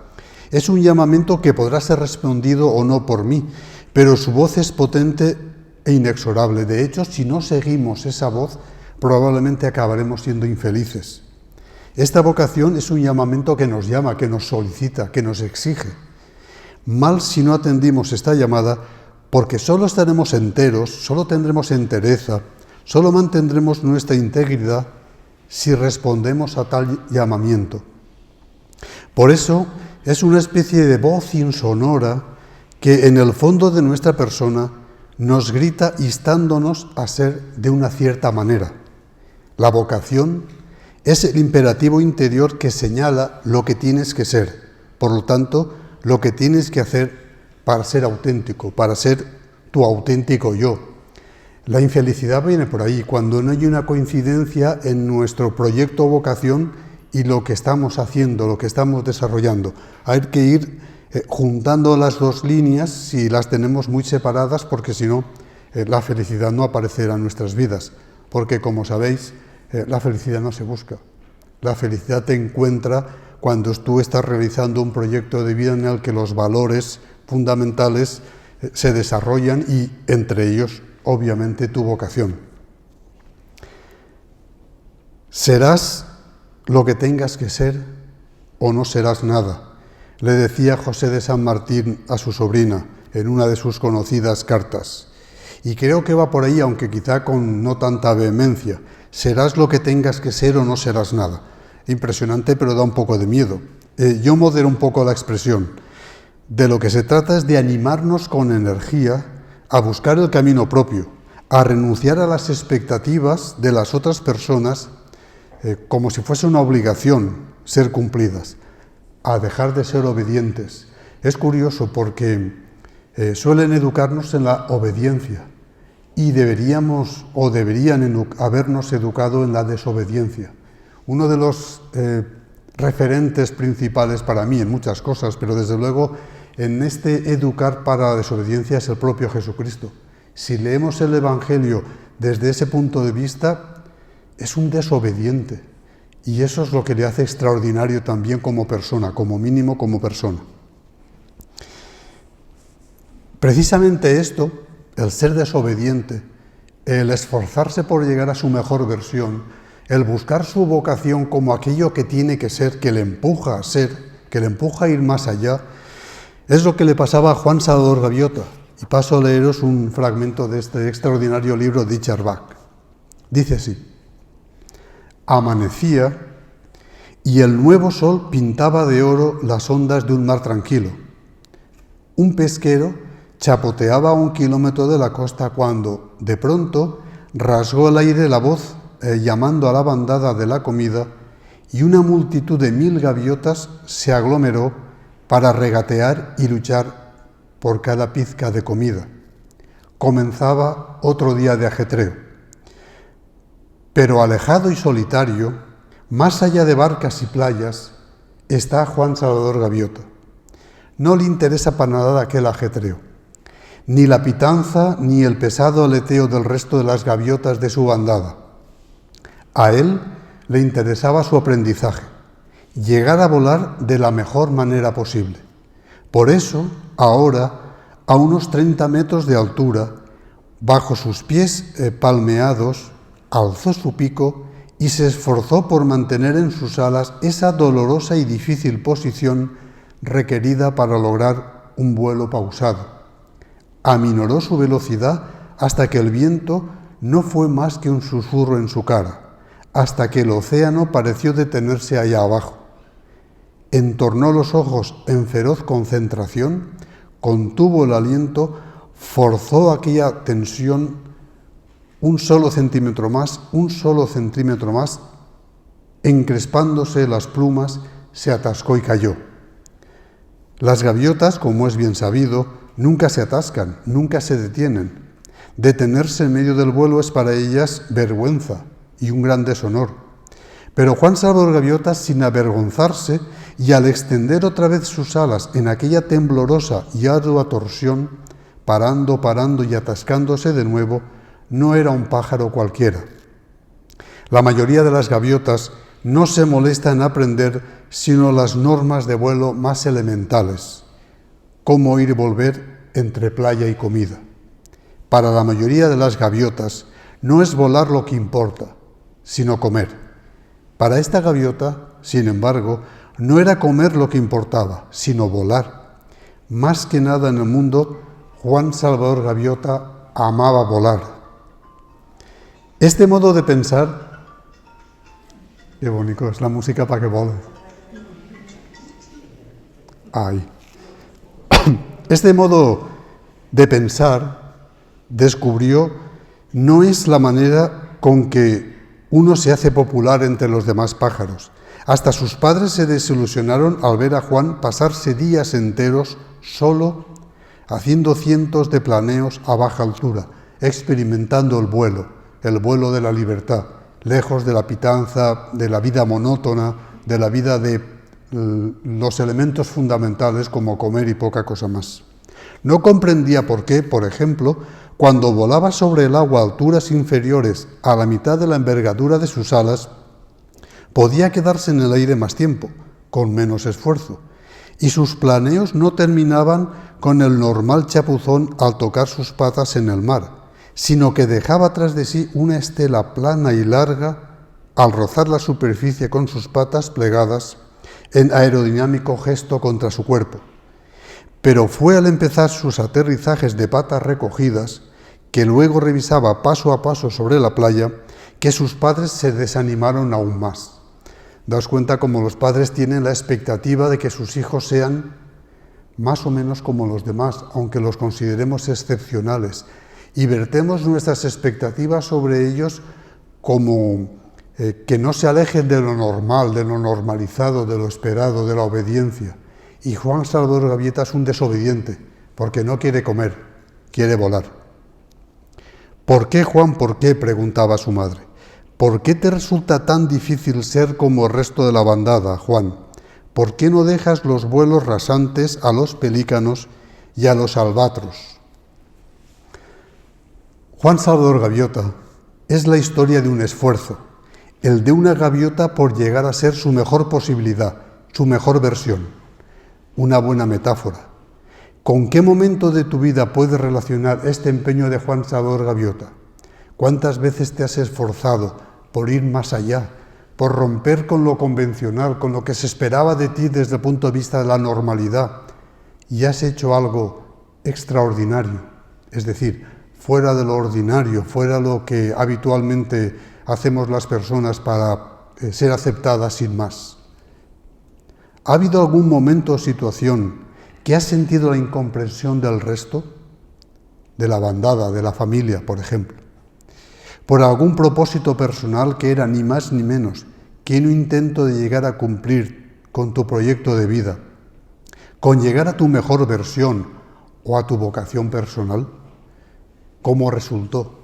Es un llamamiento que podrá ser respondido o no por mí, pero su voz es potente e inexorable. De hecho, si no seguimos esa voz, probablemente acabaremos siendo infelices. Esta vocación es un llamamiento que nos llama, que nos solicita, que nos exige. Mal si no atendimos esta llamada, porque solo estaremos enteros, solo tendremos entereza, solo mantendremos nuestra integridad si respondemos a tal llamamiento. Por eso es una especie de voz insonora que en el fondo de nuestra persona nos grita instándonos a ser de una cierta manera. La vocación es el imperativo interior que señala lo que tienes que ser, por lo tanto, lo que tienes que hacer para ser auténtico, para ser tu auténtico yo. La infelicidad viene por ahí, cuando no hay una coincidencia en nuestro proyecto o vocación y lo que estamos haciendo, lo que estamos desarrollando. Hay que ir juntando las dos líneas si las tenemos muy separadas, porque si no, la felicidad no aparecerá en nuestras vidas. Porque, como sabéis, la felicidad no se busca. La felicidad te encuentra cuando tú estás realizando un proyecto de vida en el que los valores fundamentales se desarrollan y, entre ellos, obviamente, tu vocación. Serás lo que tengas que ser o no serás nada, le decía José de San Martín a su sobrina en una de sus conocidas cartas. Y creo que va por ahí, aunque quizá con no tanta vehemencia. Serás lo que tengas que ser o no serás nada. Impresionante, pero da un poco de miedo. Yo modero un poco la expresión. De lo que se trata es de animarnos con energía a buscar el camino propio, a renunciar a las expectativas de las otras personas como si fuese una obligación ser cumplidas, a dejar de ser obedientes. Es curioso porque suelen educarnos en la obediencia y deberíamos o deberían habernos educado en la desobediencia. Uno de los referentes principales para mí en muchas cosas, pero desde luego en este educar para la desobediencia es el propio Jesucristo. Si leemos el Evangelio desde ese punto de vista, es un desobediente. Y eso es lo que le hace extraordinario también como persona, como mínimo como persona. Precisamente esto, el ser desobediente, el esforzarse por llegar a su mejor versión, el buscar su vocación como aquello que tiene que ser, que le empuja a ser, que le empuja a ir más allá, es lo que le pasaba a Juan Salvador Gaviota. Y paso a leeros un fragmento de este extraordinario libro de Richard Bach. Dice así: amanecía y el nuevo sol pintaba de oro las ondas de un mar tranquilo. Un pesquero chapoteaba a 1 kilómetro de la costa cuando, de pronto, rasgó el aire la voz llamando a la bandada de la comida, y una multitud de 1000 gaviotas se aglomeró para regatear y luchar por cada pizca de comida. Comenzaba otro día de ajetreo. Pero alejado y solitario, más allá de barcas y playas, está Juan Salvador Gaviota. No le interesa para nada aquel ajetreo, ni la pitanza ni el pesado aleteo del resto de las gaviotas de su bandada. A él le interesaba su aprendizaje, llegar a volar de la mejor manera posible. Por eso, ahora, a unos 30 metros de altura, bajo sus pies palmeados, alzó su pico y se esforzó por mantener en sus alas esa dolorosa y difícil posición requerida para lograr un vuelo pausado. Aminoró su velocidad hasta que el viento no fue más que un susurro en su cara, hasta que el océano pareció detenerse allá abajo. Entornó los ojos en feroz concentración, contuvo el aliento, forzó aquella tensión un solo centímetro más, encrespándose las plumas, se atascó y cayó. Las gaviotas, como es bien sabido, nunca se atascan, nunca se detienen. Detenerse en medio del vuelo es para ellas vergüenza y un gran deshonor. Pero Juan Salvador Gaviota, sin avergonzarse, y al extender otra vez sus alas en aquella temblorosa y ardua torsión, parando y atascándose de nuevo, no era un pájaro cualquiera. La mayoría de las gaviotas no se molesta en aprender sino las normas de vuelo más elementales, cómo ir y volver entre playa y comida. Para la mayoría de las gaviotas no es volar lo que importa, sino comer. Para esta gaviota, sin embargo, no era comer lo que importaba, sino volar. Más que nada en el mundo, Juan Salvador Gaviota amaba volar. Este modo de pensar, qué bonito es la música para que vole. Ay. Este modo de pensar descubrió no es la manera con que uno se hace popular entre los demás pájaros. Hasta sus padres se desilusionaron al ver a Juan pasarse días enteros solo, haciendo cientos de planeos a baja altura, experimentando el vuelo de la libertad, lejos de la pitanza, de la vida monótona, de la vida de los elementos fundamentales como comer y poca cosa más. No comprendía por qué, por ejemplo, cuando volaba sobre el agua a alturas inferiores a la mitad de la envergadura de sus alas, podía quedarse en el aire más tiempo, con menos esfuerzo, y sus planeos no terminaban con el normal chapuzón al tocar sus patas en el mar, sino que dejaba tras de sí una estela plana y larga al rozar la superficie con sus patas plegadas en aerodinámico gesto contra su cuerpo. Pero fue al empezar sus aterrizajes de patas recogidas, que luego revisaba paso a paso sobre la playa, que sus padres se desanimaron aún más. Daos cuenta cómo los padres tienen la expectativa de que sus hijos sean más o menos como los demás, aunque los consideremos excepcionales, y vertemos nuestras expectativas sobre ellos como que no se alejen de lo normal, de lo normalizado, de lo esperado, de la obediencia. Y Juan Salvador Gaviota es un desobediente, porque no quiere comer, quiere volar. ¿Por qué, Juan, por qué?, preguntaba su madre. ¿Por qué te resulta tan difícil ser como el resto de la bandada, Juan? ¿Por qué no dejas los vuelos rasantes a los pelícanos y a los albatros? Juan Salvador Gaviota es la historia de un esfuerzo, el de una gaviota por llegar a ser su mejor posibilidad, su mejor versión. Una buena metáfora. ¿Con qué momento de tu vida puedes relacionar este empeño de Juan Salvador Gaviota? ¿Cuántas veces te has esforzado por ir más allá, por romper con lo convencional, con lo que se esperaba de ti desde el punto de vista de la normalidad, y has hecho algo extraordinario, es decir, fuera de lo ordinario, fuera de lo que habitualmente hacemos las personas para ser aceptadas sin más? ¿Ha habido algún momento o situación que has sentido la incomprensión del resto, de la bandada, de la familia, por ejemplo, por algún propósito personal que era ni más ni menos que un intento de llegar a cumplir con tu proyecto de vida, con llegar a tu mejor versión o a tu vocación personal? ¿Cómo resultó?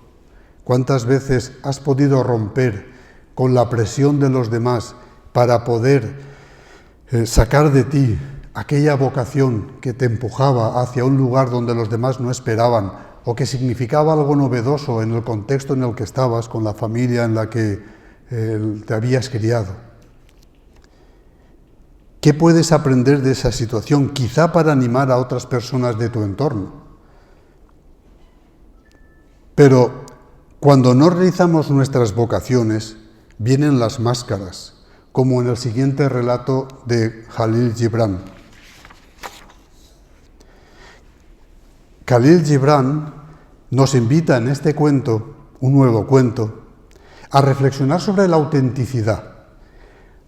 ¿Cuántas veces has podido romper con la presión de los demás para poder sacar de ti aquella vocación que te empujaba hacia un lugar donde los demás no esperaban o que significaba algo novedoso en el contexto en el que estabas, con la familia en la que te habías criado? ¿Qué puedes aprender de esa situación, quizá para animar a otras personas de tu entorno? Pero cuando no realizamos nuestras vocaciones, vienen las máscaras, como en el siguiente relato de Jalil Gibran. Jalil Gibran nos invita en este cuento, un nuevo cuento, a reflexionar sobre la autenticidad.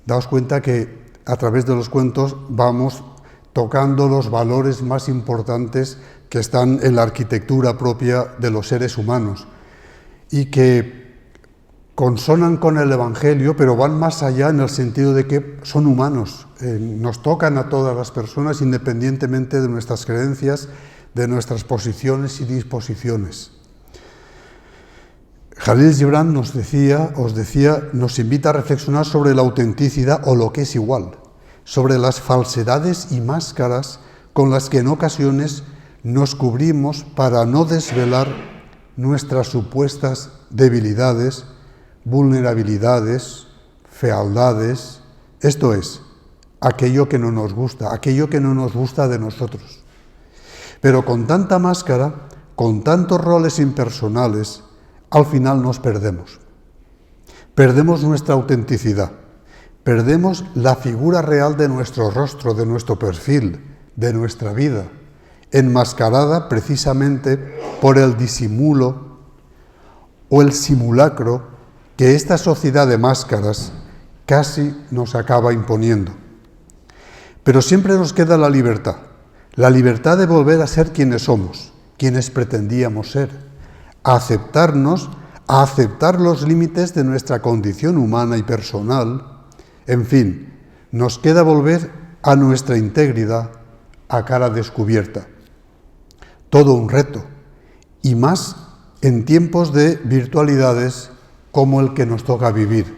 Daos cuenta que a través de los cuentos vamos tocando los valores más importantes que están en la arquitectura propia de los seres humanos y que consonan con el Evangelio, pero van más allá en el sentido de que son humanos, nos tocan a todas las personas independientemente de nuestras creencias, de nuestras posiciones y disposiciones. Jalil Gibran nos invita a reflexionar sobre la autenticidad o lo que es igual, sobre las falsedades y máscaras con las que en ocasiones nos cubrimos para no desvelar nuestras supuestas debilidades, vulnerabilidades, fealdades, esto es, aquello que no nos gusta de nosotros. Pero con tanta máscara, con tantos roles impersonales, al final nos perdemos. Perdemos nuestra autenticidad, perdemos la figura real de nuestro rostro, de nuestro perfil, de nuestra vida, enmascarada precisamente por el disimulo o el simulacro que esta sociedad de máscaras casi nos acaba imponiendo. Pero siempre nos queda la libertad de volver a ser quienes somos, quienes pretendíamos ser, a aceptarnos, a aceptar los límites de nuestra condición humana y personal. En fin, nos queda volver a nuestra integridad a cara descubierta. Todo un reto, y más en tiempos de virtualidades como el que nos toca vivir.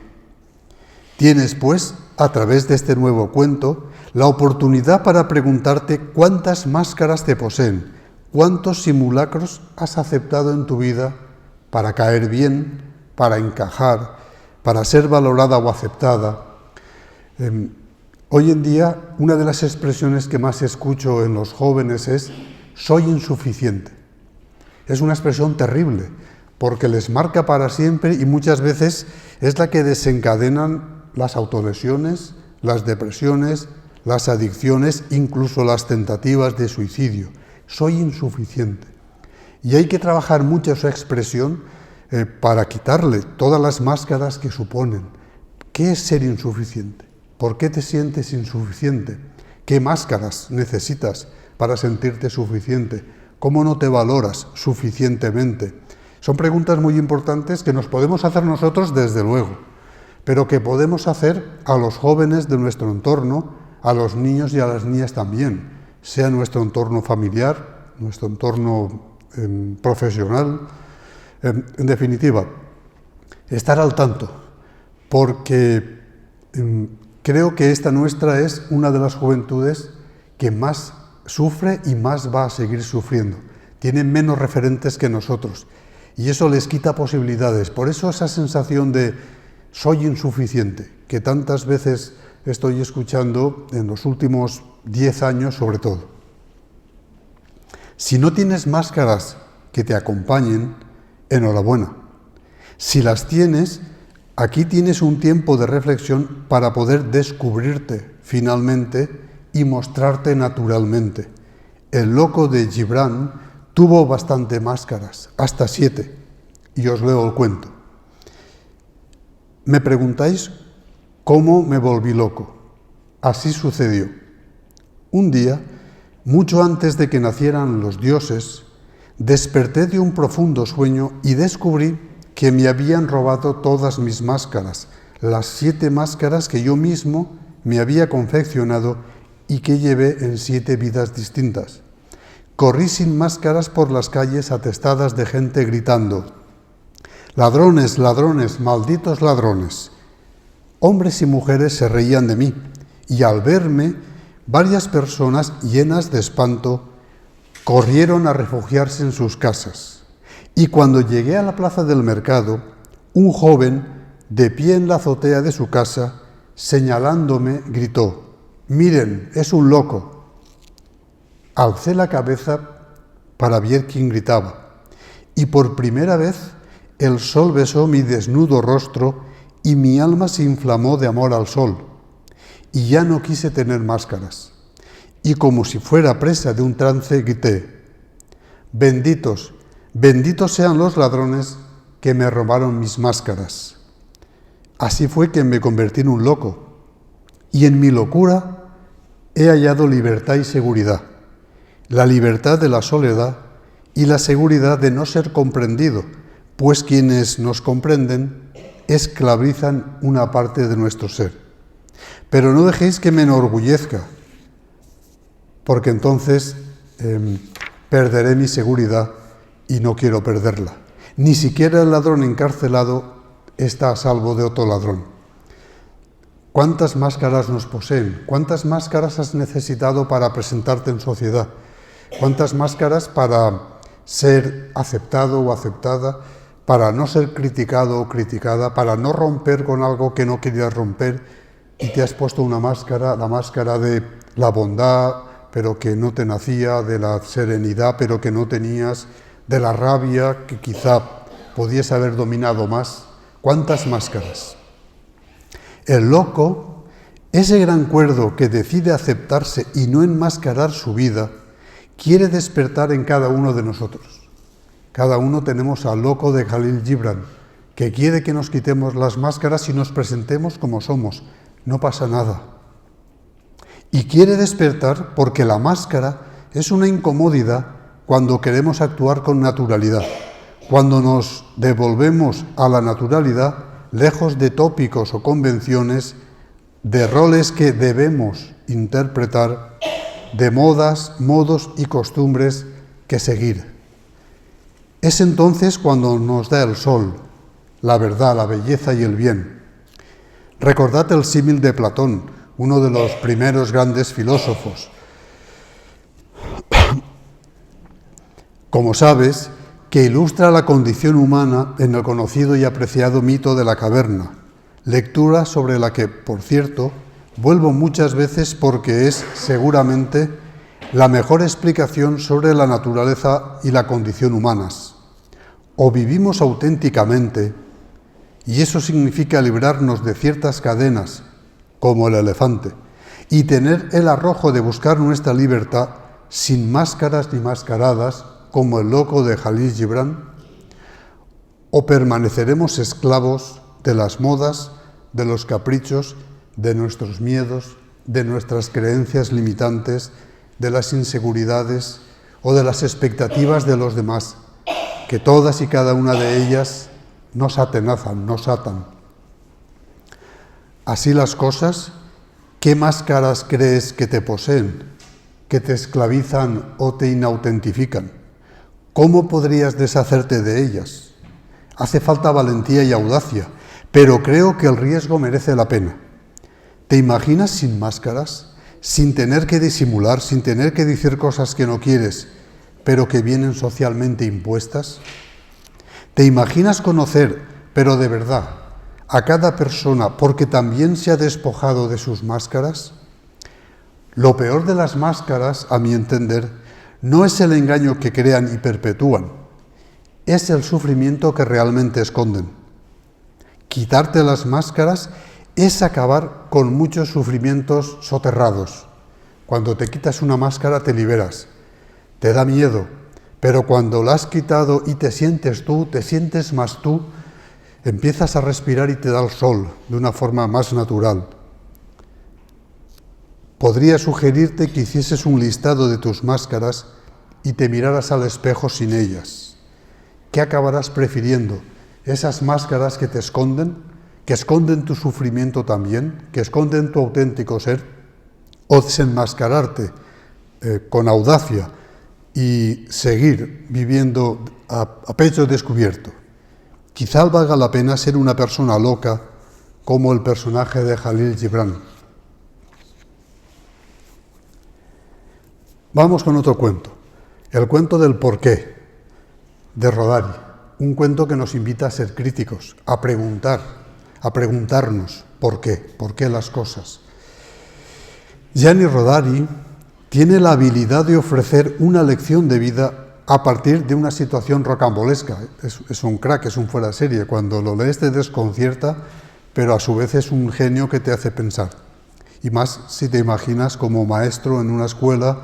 Tienes, pues, a través de este nuevo cuento, la oportunidad para preguntarte cuántas máscaras te poseen, cuántos simulacros has aceptado en tu vida para caer bien, para encajar, para ser valorada o aceptada. Hoy en día, una de las expresiones que más escucho en los jóvenes es «soy insuficiente». Es una expresión terrible, porque les marca para siempre y muchas veces es la que desencadenan las autolesiones, las depresiones, las adicciones, incluso las tentativas de suicidio. Soy insuficiente. Y hay que trabajar mucho esa expresión para quitarle todas las máscaras que suponen. ¿Qué es ser insuficiente? ¿Por qué te sientes insuficiente? ¿Qué máscaras necesitas para sentirte suficiente? ¿Cómo no te valoras suficientemente? Son preguntas muy importantes que nos podemos hacer nosotros desde luego, pero que podemos hacer a los jóvenes de nuestro entorno, a los niños y a las niñas también, sea nuestro entorno familiar, nuestro entorno profesional. En definitiva, estar al tanto, porque creo que esta nuestra es una de las juventudes que más sufre y más va a seguir sufriendo. Tienen menos referentes que nosotros y eso les quita posibilidades. Por eso esa sensación de soy insuficiente, que tantas veces estoy escuchando en los últimos 10 años sobre todo. Si no tienes máscaras que te acompañen, enhorabuena. Si las tienes, aquí tienes un tiempo de reflexión para poder descubrirte finalmente y mostrarte naturalmente. El loco de Gibran tuvo bastante máscaras, hasta 7, y os leo el cuento. Me preguntáis cómo me volví loco. Así sucedió. Un día, mucho antes de que nacieran los dioses, desperté de un profundo sueño y descubrí que me habían robado todas mis máscaras, las 7 máscaras que yo mismo me había confeccionado y que llevé en 7 vidas distintas. Corrí sin máscaras por las calles atestadas de gente gritando: «¡Ladrones, ladrones, malditos ladrones!». Hombres y mujeres se reían de mí, y al verme, varias personas llenas de espanto corrieron a refugiarse en sus casas. Y cuando llegué a la plaza del mercado, un joven, de pie en la azotea de su casa, señalándome, gritó: «¡Miren, es un loco!». Alcé la cabeza para ver quién gritaba, y por primera vez el sol besó mi desnudo rostro y mi alma se inflamó de amor al sol, y ya no quise tener máscaras. Y como si fuera presa de un trance, grité: «Benditos, benditos sean los ladrones que me robaron mis máscaras». Así fue que me convertí en un loco, y en mi locura he hallado libertad y seguridad, la libertad de la soledad y la seguridad de no ser comprendido, pues quienes nos comprenden esclavizan una parte de nuestro ser. Pero no dejéis que me enorgullezca, porque entonces perderé mi seguridad y no quiero perderla. Ni siquiera el ladrón encarcelado está a salvo de otro ladrón. ¿Cuántas máscaras nos poseen? ¿Cuántas máscaras has necesitado para presentarte en sociedad? ¿Cuántas máscaras para ser aceptado o aceptada, para no ser criticado o criticada, para no romper con algo que no querías romper, y te has puesto una máscara, la máscara de la bondad, pero que no te nacía, de la serenidad, pero que no tenías, de la rabia, que quizá podías haber dominado más? ¿Cuántas máscaras? El loco, ese gran cuerdo que decide aceptarse y no enmascarar su vida, quiere despertar en cada uno de nosotros. Cada uno tenemos al loco de Jalil Gibran, que quiere que nos quitemos las máscaras y nos presentemos como somos. No pasa nada. Y quiere despertar porque la máscara es una incomodidad cuando queremos actuar con naturalidad. Cuando nos devolvemos a la naturalidad, lejos de tópicos o convenciones, de roles que debemos interpretar, de modas, modos y costumbres que seguir. Es entonces cuando nos da el sol, la verdad, la belleza y el bien. Recordad el símil de Platón, uno de los primeros grandes filósofos. Como sabes, que ilustra la condición humana en el conocido y apreciado mito de la caverna, lectura sobre la que, por cierto, vuelvo muchas veces porque es, seguramente, la mejor explicación sobre la naturaleza y la condición humanas. O vivimos auténticamente, y eso significa librarnos de ciertas cadenas, como el elefante, y tener el arrojo de buscar nuestra libertad sin máscaras ni mascaradas, como el loco de Jalil Gibran, o permaneceremos esclavos de las modas, de los caprichos, de nuestros miedos, de nuestras creencias limitantes, de las inseguridades o de las expectativas de los demás, que todas y cada una de ellas nos atenazan, nos atan. Así las cosas, ¿qué máscaras crees que te poseen, que te esclavizan o te inautentifican? ¿Cómo podrías deshacerte de ellas? Hace falta valentía y audacia, pero creo que el riesgo merece la pena. ¿Te imaginas sin máscaras, sin tener que disimular, sin tener que decir cosas que no quieres, pero que vienen socialmente impuestas? ¿Te imaginas conocer, pero de verdad, a cada persona porque también se ha despojado de sus máscaras? Lo peor de las máscaras, a mi entender, no es el engaño que crean y perpetúan, es el sufrimiento que realmente esconden. Quitarte las máscaras es acabar con muchos sufrimientos soterrados. Cuando te quitas una máscara te liberas, te da miedo, pero cuando la has quitado y te sientes tú, te sientes más tú, empiezas a respirar y te da el sol de una forma más natural. Podría sugerirte que hicieses un listado de tus máscaras y te miraras al espejo sin ellas. ¿Qué acabarás prefiriendo? ¿Esas máscaras que te esconden, que esconden tu sufrimiento también, que esconden tu auténtico ser? ¿O desenmascararte con audacia y seguir viviendo a pecho descubierto? Quizá valga la pena ser una persona loca como el personaje de Jalil Gibran. Vamos con otro cuento, el cuento del porqué, de Rodari, un cuento que nos invita a ser críticos, a preguntarnos por qué las cosas. Gianni Rodari tiene la habilidad de ofrecer una lección de vida a partir de una situación rocambolesca. Es un crack, es un fuera de serie. Cuando lo lees te desconcierta, pero a su vez es un genio que te hace pensar. Y más si te imaginas como maestro en una escuela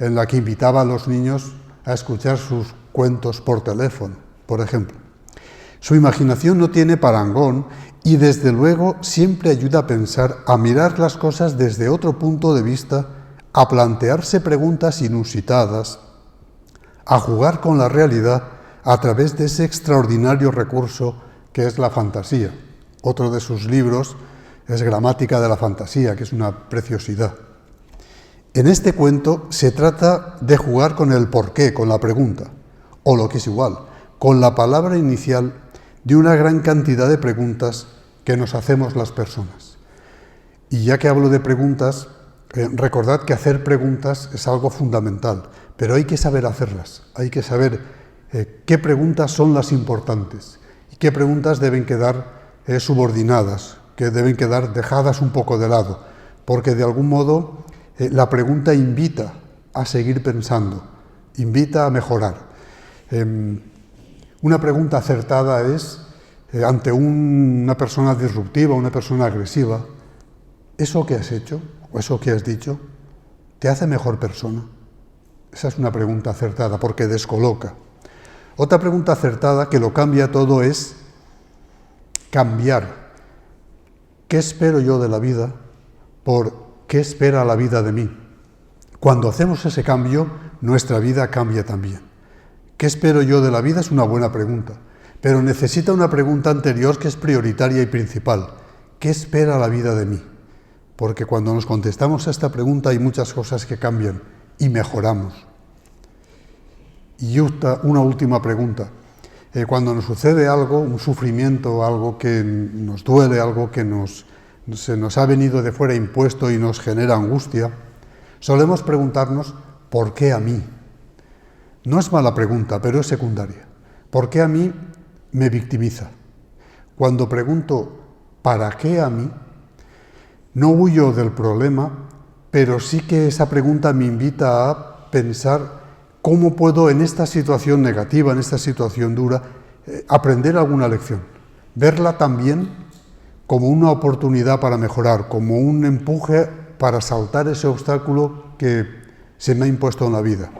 en la que invitaba a los niños a escuchar sus cuentos por teléfono, por ejemplo. Su imaginación no tiene parangón y desde luego siempre ayuda a pensar, a mirar las cosas desde otro punto de vista, a plantearse preguntas inusitadas, a jugar con la realidad a través de ese extraordinario recurso que es la fantasía. Otro de sus libros es Gramática de la Fantasía, que es una preciosidad. En este cuento se trata de jugar con el porqué, con la pregunta, o lo que es igual, con la palabra inicial de una gran cantidad de preguntas que nos hacemos las personas. Y ya que hablo de preguntas, recordad que hacer preguntas es algo fundamental, pero hay que saber hacerlas, hay que saber qué preguntas son las importantes y qué preguntas deben quedar subordinadas, que deben quedar dejadas un poco de lado, porque de algún modo la pregunta invita a seguir pensando, invita a mejorar. Una pregunta acertada es, ante una persona disruptiva, una persona agresiva, ¿eso que has hecho o eso que has dicho te hace mejor persona? Esa es una pregunta acertada porque descoloca. Otra pregunta acertada que lo cambia todo es cambiar. ¿Qué espero yo de la vida por qué espera la vida de mí? Cuando hacemos ese cambio, nuestra vida cambia también. ¿Qué espero yo de la vida? Es una buena pregunta, pero necesita una pregunta anterior que es prioritaria y principal. ¿Qué espera la vida de mí? Porque cuando nos contestamos a esta pregunta hay muchas cosas que cambian y mejoramos. Y una última pregunta. Cuando nos sucede algo, un sufrimiento, algo que nos duele, algo que se nos ha venido de fuera impuesto y nos genera angustia, solemos preguntarnos, ¿por qué a mí? No es mala pregunta, pero es secundaria. ¿Por qué a mí me victimiza? Cuando pregunto, ¿para qué a mí? No huyo del problema, pero sí que esa pregunta me invita a pensar cómo puedo en esta situación negativa, en esta situación dura, aprender alguna lección. Verla también como una oportunidad para mejorar, como un empuje para saltar ese obstáculo que se me ha impuesto en la vida.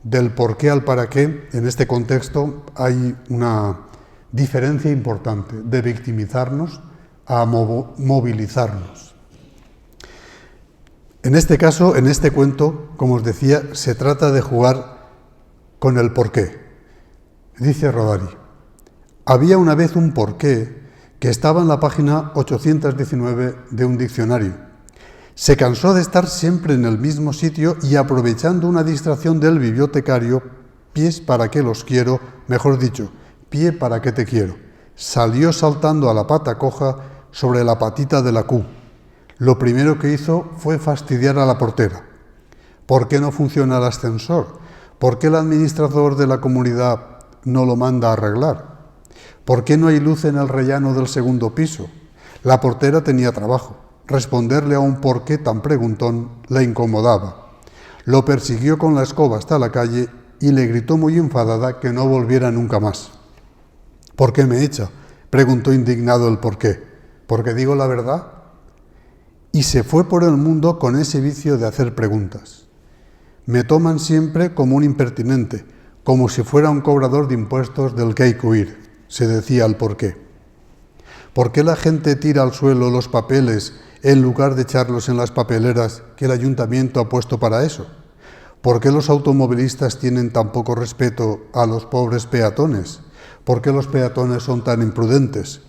Del por qué al para qué, en este contexto hay una diferencia importante de victimizarnos a movilizarnos. En este caso, en este cuento, como os decía, se trata de jugar con el porqué. Dice Rodari, había una vez un porqué que estaba en la página 819 de un diccionario. Se cansó de estar siempre en el mismo sitio y aprovechando una distracción del bibliotecario, pies para qué los quiero, mejor dicho, pie para qué te quiero, salió saltando a la pata coja sobre la patita de la Q. Lo primero que hizo fue fastidiar a la portera. ¿Por qué no funciona el ascensor? ¿Por qué el administrador de la comunidad no lo manda a arreglar? ¿Por qué no hay luz en el rellano del segundo piso? La portera tenía trabajo. Responderle a un por qué tan preguntón le incomodaba. lo persiguió con la escoba hasta la calle y le gritó muy enfadada que no volviera nunca más. ¿Por qué me echa?, preguntó indignado el por qué. ¿Porque digo la verdad? Y se fue por el mundo con ese vicio de hacer preguntas. Me toman siempre como un impertinente, como si fuera un cobrador de impuestos del que hay que huir, se decía el por qué. ¿Por qué la gente tira al suelo los papeles en lugar de echarlos en las papeleras que el ayuntamiento ha puesto para eso? ¿Por qué los automovilistas tienen tan poco respeto a los pobres peatones? ¿Por qué los peatones son tan imprudentes?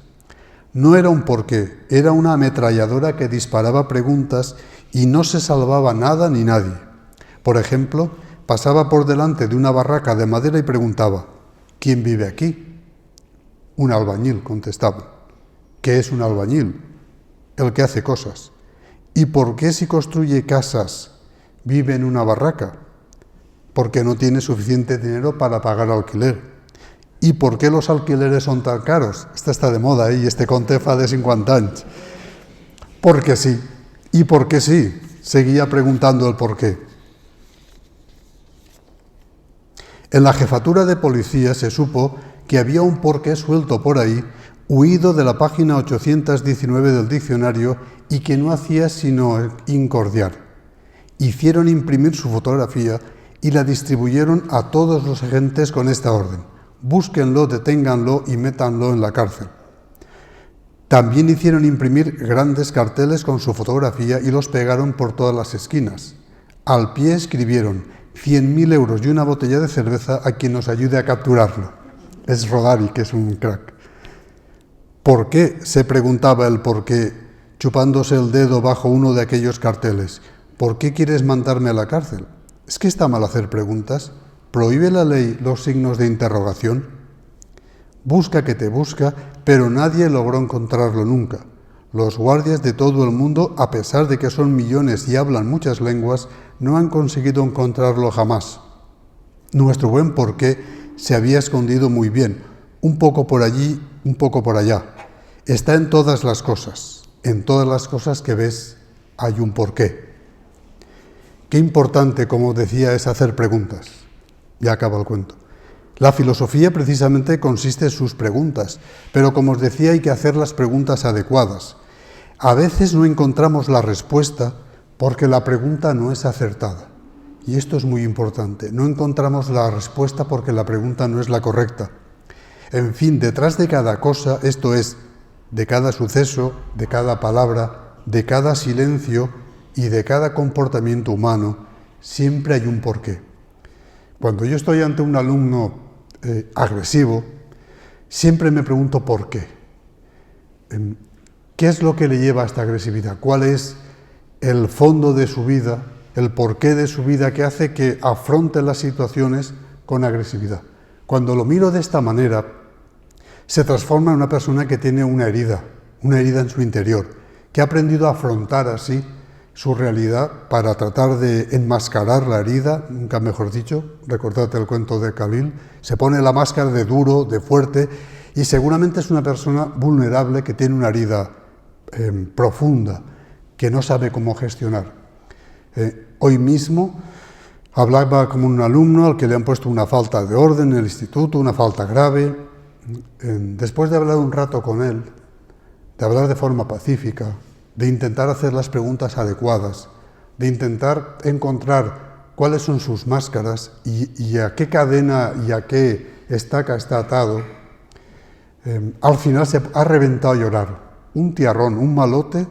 No era un porqué, era una ametralladora que disparaba preguntas y no se salvaba nada ni nadie. Por ejemplo, pasaba por delante de una barraca de madera y preguntaba: ¿quién vive aquí? Un albañil, contestaba. ¿Qué es un albañil? El que hace cosas. ¿Y por qué si construye casas vive en una barraca? Porque no tiene suficiente dinero para pagar alquiler. ¿Y por qué los alquileres son tan caros? Esta está de moda, y este conte fa de 50 anys. Porque sí. ¿Y por qué sí? Seguía preguntando el por qué. En la jefatura de policía se supo que había un porqué suelto por ahí, huido de la página 819 del diccionario y que no hacía sino incordiar. Hicieron imprimir su fotografía y la distribuyeron a todos los agentes con esta orden: búsquenlo, deténganlo y métanlo en la cárcel. También hicieron imprimir grandes carteles con su fotografía y los pegaron por todas las esquinas. Al pie escribieron: 100.000 euros y una botella de cerveza a quien nos ayude a capturarlo. Es Rodari, que es un crack. ¿Por qué?, se preguntaba el por qué, chupándose el dedo bajo uno de aquellos carteles. ¿Por qué quieres mandarme a la cárcel? ¿Es que está mal hacer preguntas? ¿Prohíbe la ley los signos de interrogación? Busca que te busca, pero nadie logró encontrarlo nunca. Los guardias de todo el mundo, a pesar de que son millones y hablan muchas lenguas, no han conseguido encontrarlo jamás. Nuestro buen porqué se había escondido muy bien, un poco por allí, un poco por allá. Está en todas las cosas que ves hay un porqué. Qué importante, como decía, es hacer preguntas. Ya acaba el cuento. La filosofía precisamente consiste en sus preguntas, pero como os decía, hay que hacer las preguntas adecuadas. A veces no encontramos la respuesta porque la pregunta no es acertada. Y esto es muy importante. No encontramos la respuesta porque la pregunta no es la correcta. En fin, detrás de cada cosa, esto es, de cada suceso, de cada palabra, de cada silencio y de cada comportamiento humano, siempre hay un porqué. Cuando yo estoy ante un alumno agresivo, siempre me pregunto por qué. ¿Qué es lo que le lleva a esta agresividad? ¿Cuál es el fondo de su vida, el porqué de su vida que hace que afronte las situaciones con agresividad? Cuando lo miro de esta manera, se transforma en una persona que tiene una herida en su interior, que ha aprendido a afrontar así su realidad para tratar de enmascarar la herida, nunca mejor dicho. Recordad el cuento de Khalil, se pone la máscara de duro, de fuerte, y seguramente es una persona vulnerable que tiene una herida profunda, que no sabe cómo gestionar. Hoy mismo hablaba con un alumno al que le han puesto una falta de orden en el instituto, una falta grave. Después de hablar un rato con él, de hablar de forma pacífica, de intentar hacer las preguntas adecuadas, de intentar encontrar cuáles son sus máscaras y a qué cadena y a qué estaca está atado, al final se ha reventado a llorar. Un tiarrón, un malote,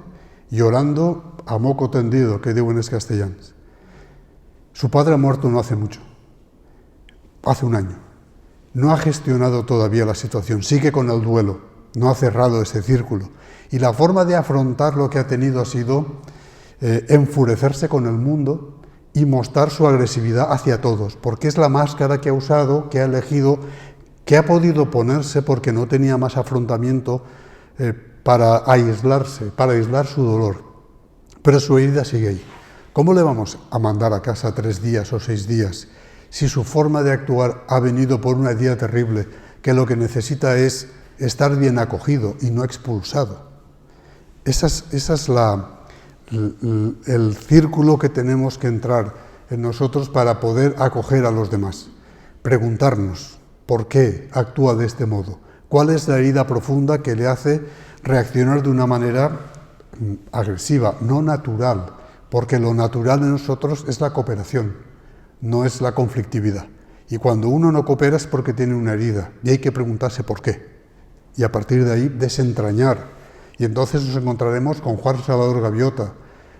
llorando a moco tendido, que digo en castellans. Su padre ha muerto no hace mucho, hace un año. No ha gestionado todavía la situación, sigue con el duelo, no ha cerrado ese círculo. Y la forma de afrontar lo que ha tenido ha sido enfurecerse con el mundo y mostrar su agresividad hacia todos, porque es la máscara que ha usado, que ha elegido, que ha podido ponerse porque no tenía más afrontamiento para aislarse, para aislar su dolor. Pero su herida sigue ahí. ¿Cómo le vamos a mandar a casa 3 días o 6 días si su forma de actuar ha venido por una herida terrible que lo que necesita es estar bien acogido y no expulsado? Esa es el círculo que tenemos que entrar en nosotros para poder acoger a los demás. Preguntarnos por qué actúa de este modo, cuál es la herida profunda que le hace reaccionar de una manera agresiva, no natural, porque lo natural en nosotros es la cooperación, no es la conflictividad. Y cuando uno no coopera es porque tiene una herida y hay que preguntarse por qué. Y a partir de ahí desentrañar. Y entonces nos encontraremos con Juan Salvador Gaviota,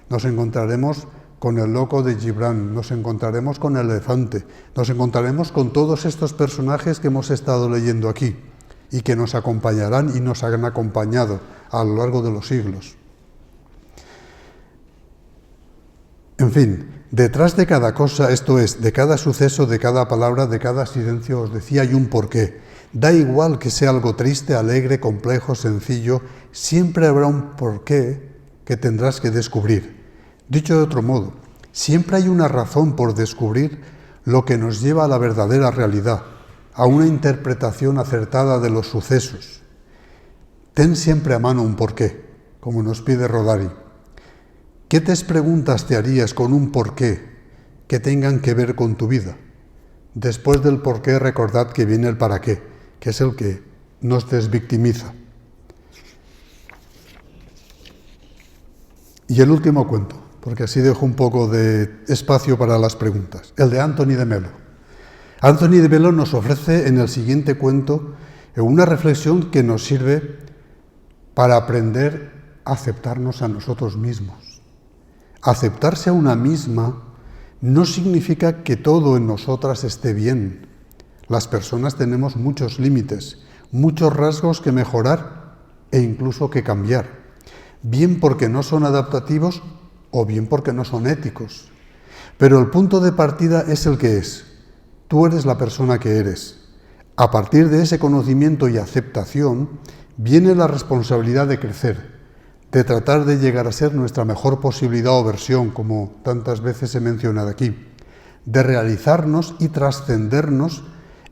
nos encontraremos con el loco de Gibran, nos encontraremos con el elefante, nos encontraremos con todos estos personajes que hemos estado leyendo aquí y que nos acompañarán y nos han acompañado a lo largo de los siglos. En fin, detrás de cada cosa, esto es, de cada suceso, de cada palabra, de cada silencio, os decía, hay un porqué. Da igual que sea algo triste, alegre, complejo, sencillo, siempre habrá un porqué que tendrás que descubrir. Dicho de otro modo, siempre hay una razón por descubrir lo que nos lleva a la verdadera realidad, a una interpretación acertada de los sucesos. Ten siempre a mano un porqué, como nos pide Rodari. ¿Qué preguntas te harías con un porqué que tengan que ver con tu vida? Después del porqué, recordad que viene el para qué, que es el que nos desvictimiza. Y el último cuento, porque así dejo un poco de espacio para las preguntas, el de Anthony de Melo. Anthony de Melo nos ofrece en el siguiente cuento una reflexión que nos sirve para aprender a aceptarnos a nosotros mismos. Aceptarse a una misma no significa que todo en nosotras esté bien. Las personas tenemos muchos límites, muchos rasgos que mejorar e incluso que cambiar, bien porque no son adaptativos o bien porque no son éticos. Pero el punto de partida es el que es. Tú eres la persona que eres. A partir de ese conocimiento y aceptación viene la responsabilidad de crecer, de tratar de llegar a ser nuestra mejor posibilidad o versión, como tantas veces he mencionado aquí, de realizarnos y trascendernos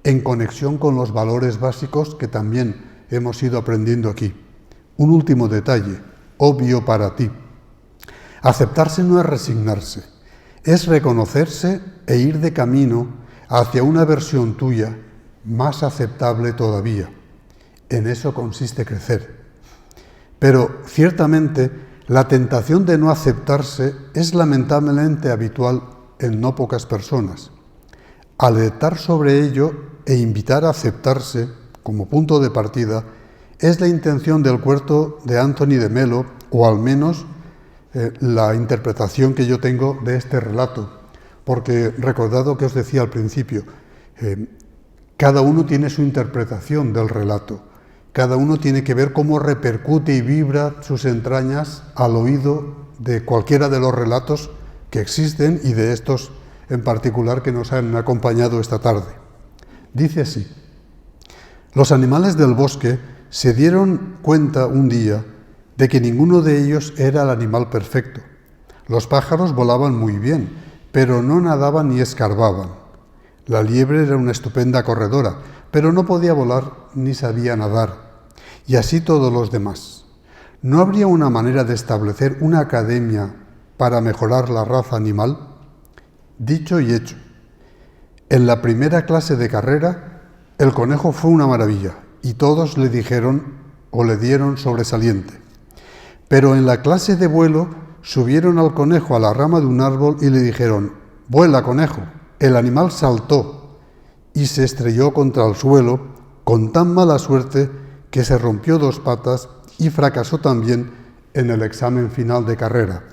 en conexión con los valores básicos que también hemos ido aprendiendo aquí. Un último detalle, obvio para ti. Aceptarse no es resignarse, es reconocerse e ir de camino hacia una versión tuya más aceptable todavía. En eso consiste crecer. Pero ciertamente la tentación de no aceptarse es lamentablemente habitual en no pocas personas. Alertar sobre ello e invitar a aceptarse como punto de partida es la intención del cuento de Anthony de Melo, o al menos la interpretación que yo tengo de este relato, porque recordad que os decía al principio, cada uno tiene su interpretación del relato. Cada uno tiene que ver cómo repercute y vibra sus entrañas al oído de cualquiera de los relatos que existen y de estos en particular que nos han acompañado esta tarde. Dice así: los animales del bosque se dieron cuenta un día de que ninguno de ellos era el animal perfecto. Los pájaros volaban muy bien, pero no nadaban ni escarbaban. La liebre era una estupenda corredora, pero no podía volar ni sabía nadar. Y así todos los demás. ¿No habría una manera de establecer una academia para mejorar la raza animal? Dicho y hecho. En la primera clase de carrera, el conejo fue una maravilla y todos le dijeron o le dieron sobresaliente. Pero en la clase de vuelo subieron al conejo a la rama de un árbol y le dijeron: «Vuela, conejo». El animal saltó y se estrelló contra el suelo con tan mala suerte que se rompió 2 patas y fracasó también en el examen final de carrera.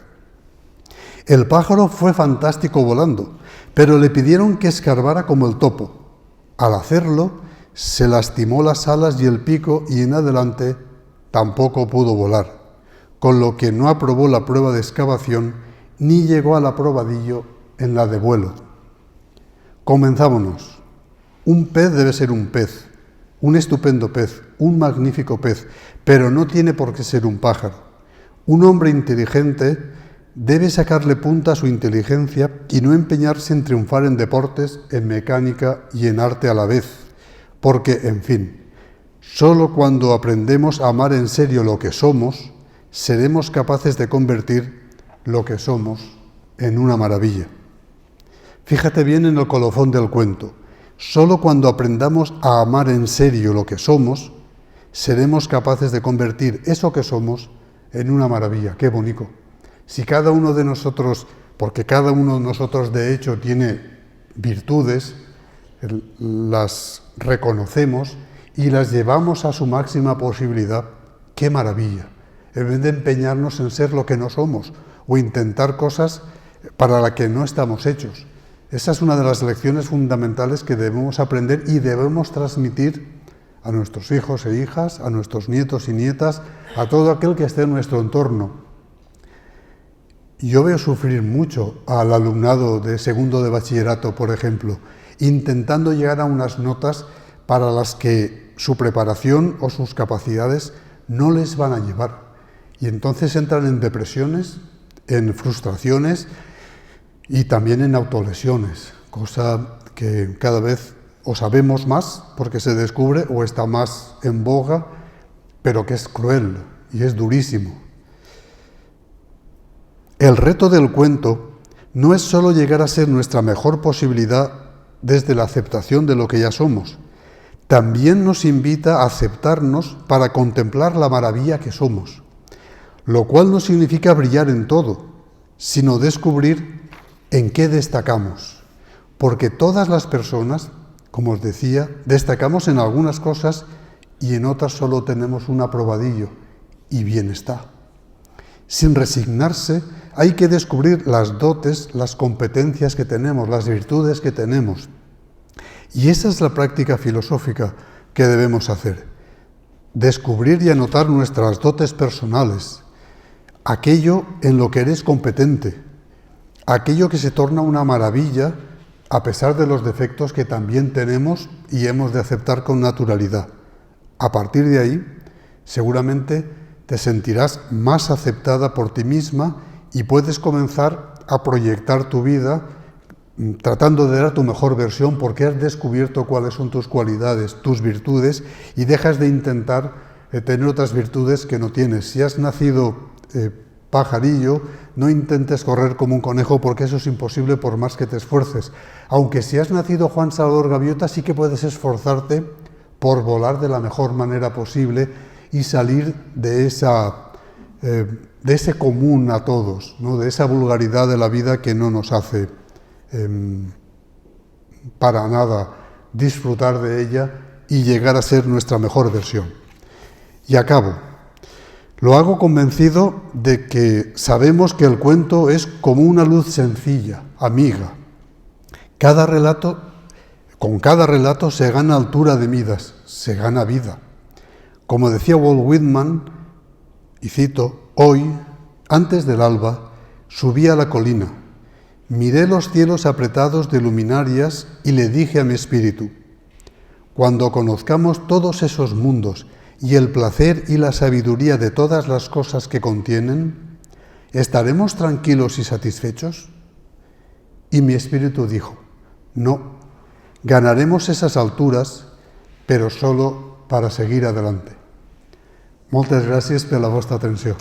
El pájaro fue fantástico volando, pero le pidieron que escarbara como el topo. Al hacerlo, se lastimó las alas y el pico y en adelante tampoco pudo volar, con lo que no aprobó la prueba de excavación ni llegó al aprobadillo en la de vuelo. Comenzámonos. Un pez debe ser un pez, un estupendo pez, un magnífico pez, pero no tiene por qué ser un pájaro. Un hombre inteligente debe sacarle punta a su inteligencia y no empeñarse en triunfar en deportes, en mecánica y en arte a la vez, porque, en fin, solo cuando aprendemos a amar en serio lo que somos, seremos capaces de convertir lo que somos en una maravilla. Fíjate bien en el colofón del cuento. Solo cuando aprendamos a amar en serio lo que somos, seremos capaces de convertir eso que somos en una maravilla. ¡Qué bonito! Si cada uno de nosotros, porque cada uno de nosotros de hecho tiene virtudes, las reconocemos y las llevamos a su máxima posibilidad, ¡qué maravilla! En vez de empeñarnos en ser lo que no somos o intentar cosas para las que no estamos hechos. Esa es una de las lecciones fundamentales que debemos aprender y debemos transmitir a nuestros hijos e hijas, a nuestros nietos y nietas, a todo aquel que esté en nuestro entorno. Yo veo sufrir mucho al alumnado de segundo de bachillerato, por ejemplo, intentando llegar a unas notas para las que su preparación o sus capacidades no les van a llevar. Y entonces entran en depresiones, en frustraciones y también en autolesiones, cosa que cada vez o sabemos más porque se descubre o está más en boga, pero que es cruel y es durísimo. El reto del cuento no es solo llegar a ser nuestra mejor posibilidad desde la aceptación de lo que ya somos, también nos invita a aceptarnos para contemplar la maravilla que somos, lo cual no significa brillar en todo, sino descubrir en qué destacamos, porque todas las personas, como os decía, destacamos en algunas cosas y en otras solo tenemos un aprobadillo, y bien está. Sin resignarse, hay que descubrir las dotes, las competencias que tenemos, las virtudes que tenemos. Y esa es la práctica filosófica que debemos hacer. Descubrir y anotar nuestras dotes personales, aquello en lo que eres competente, aquello que se torna una maravilla a pesar de los defectos que también tenemos y hemos de aceptar con naturalidad. A partir de ahí, seguramente te sentirás más aceptada por ti misma y puedes comenzar a proyectar tu vida tratando de dar tu mejor versión porque has descubierto cuáles son tus cualidades, tus virtudes y dejas de intentar tener otras virtudes que no tienes. Si has nacido pajarillo, no intentes correr como un conejo porque eso es imposible por más que te esfuerces. Aunque si has nacido Juan Salvador Gaviota, sí que puedes esforzarte por volar de la mejor manera posible y salir de ese común a todos, ¿no? De esa vulgaridad de la vida que no nos hace para nada disfrutar de ella y llegar a ser nuestra mejor versión. Y acabo. Lo hago convencido de que sabemos que el cuento es como una luz sencilla, amiga. Con cada relato se gana altura de miras, se gana vida. Como decía Walt Whitman, y cito, hoy, antes del alba, subí a la colina, miré los cielos apretados de luminarias y le dije a mi espíritu, cuando conozcamos todos esos mundos y el placer y la sabiduría de todas las cosas que contienen, ¿estaremos tranquilos y satisfechos? Y mi espíritu dijo, no, ganaremos esas alturas, pero solo para seguir adelante. Moltes gràcies per la vostra atenció.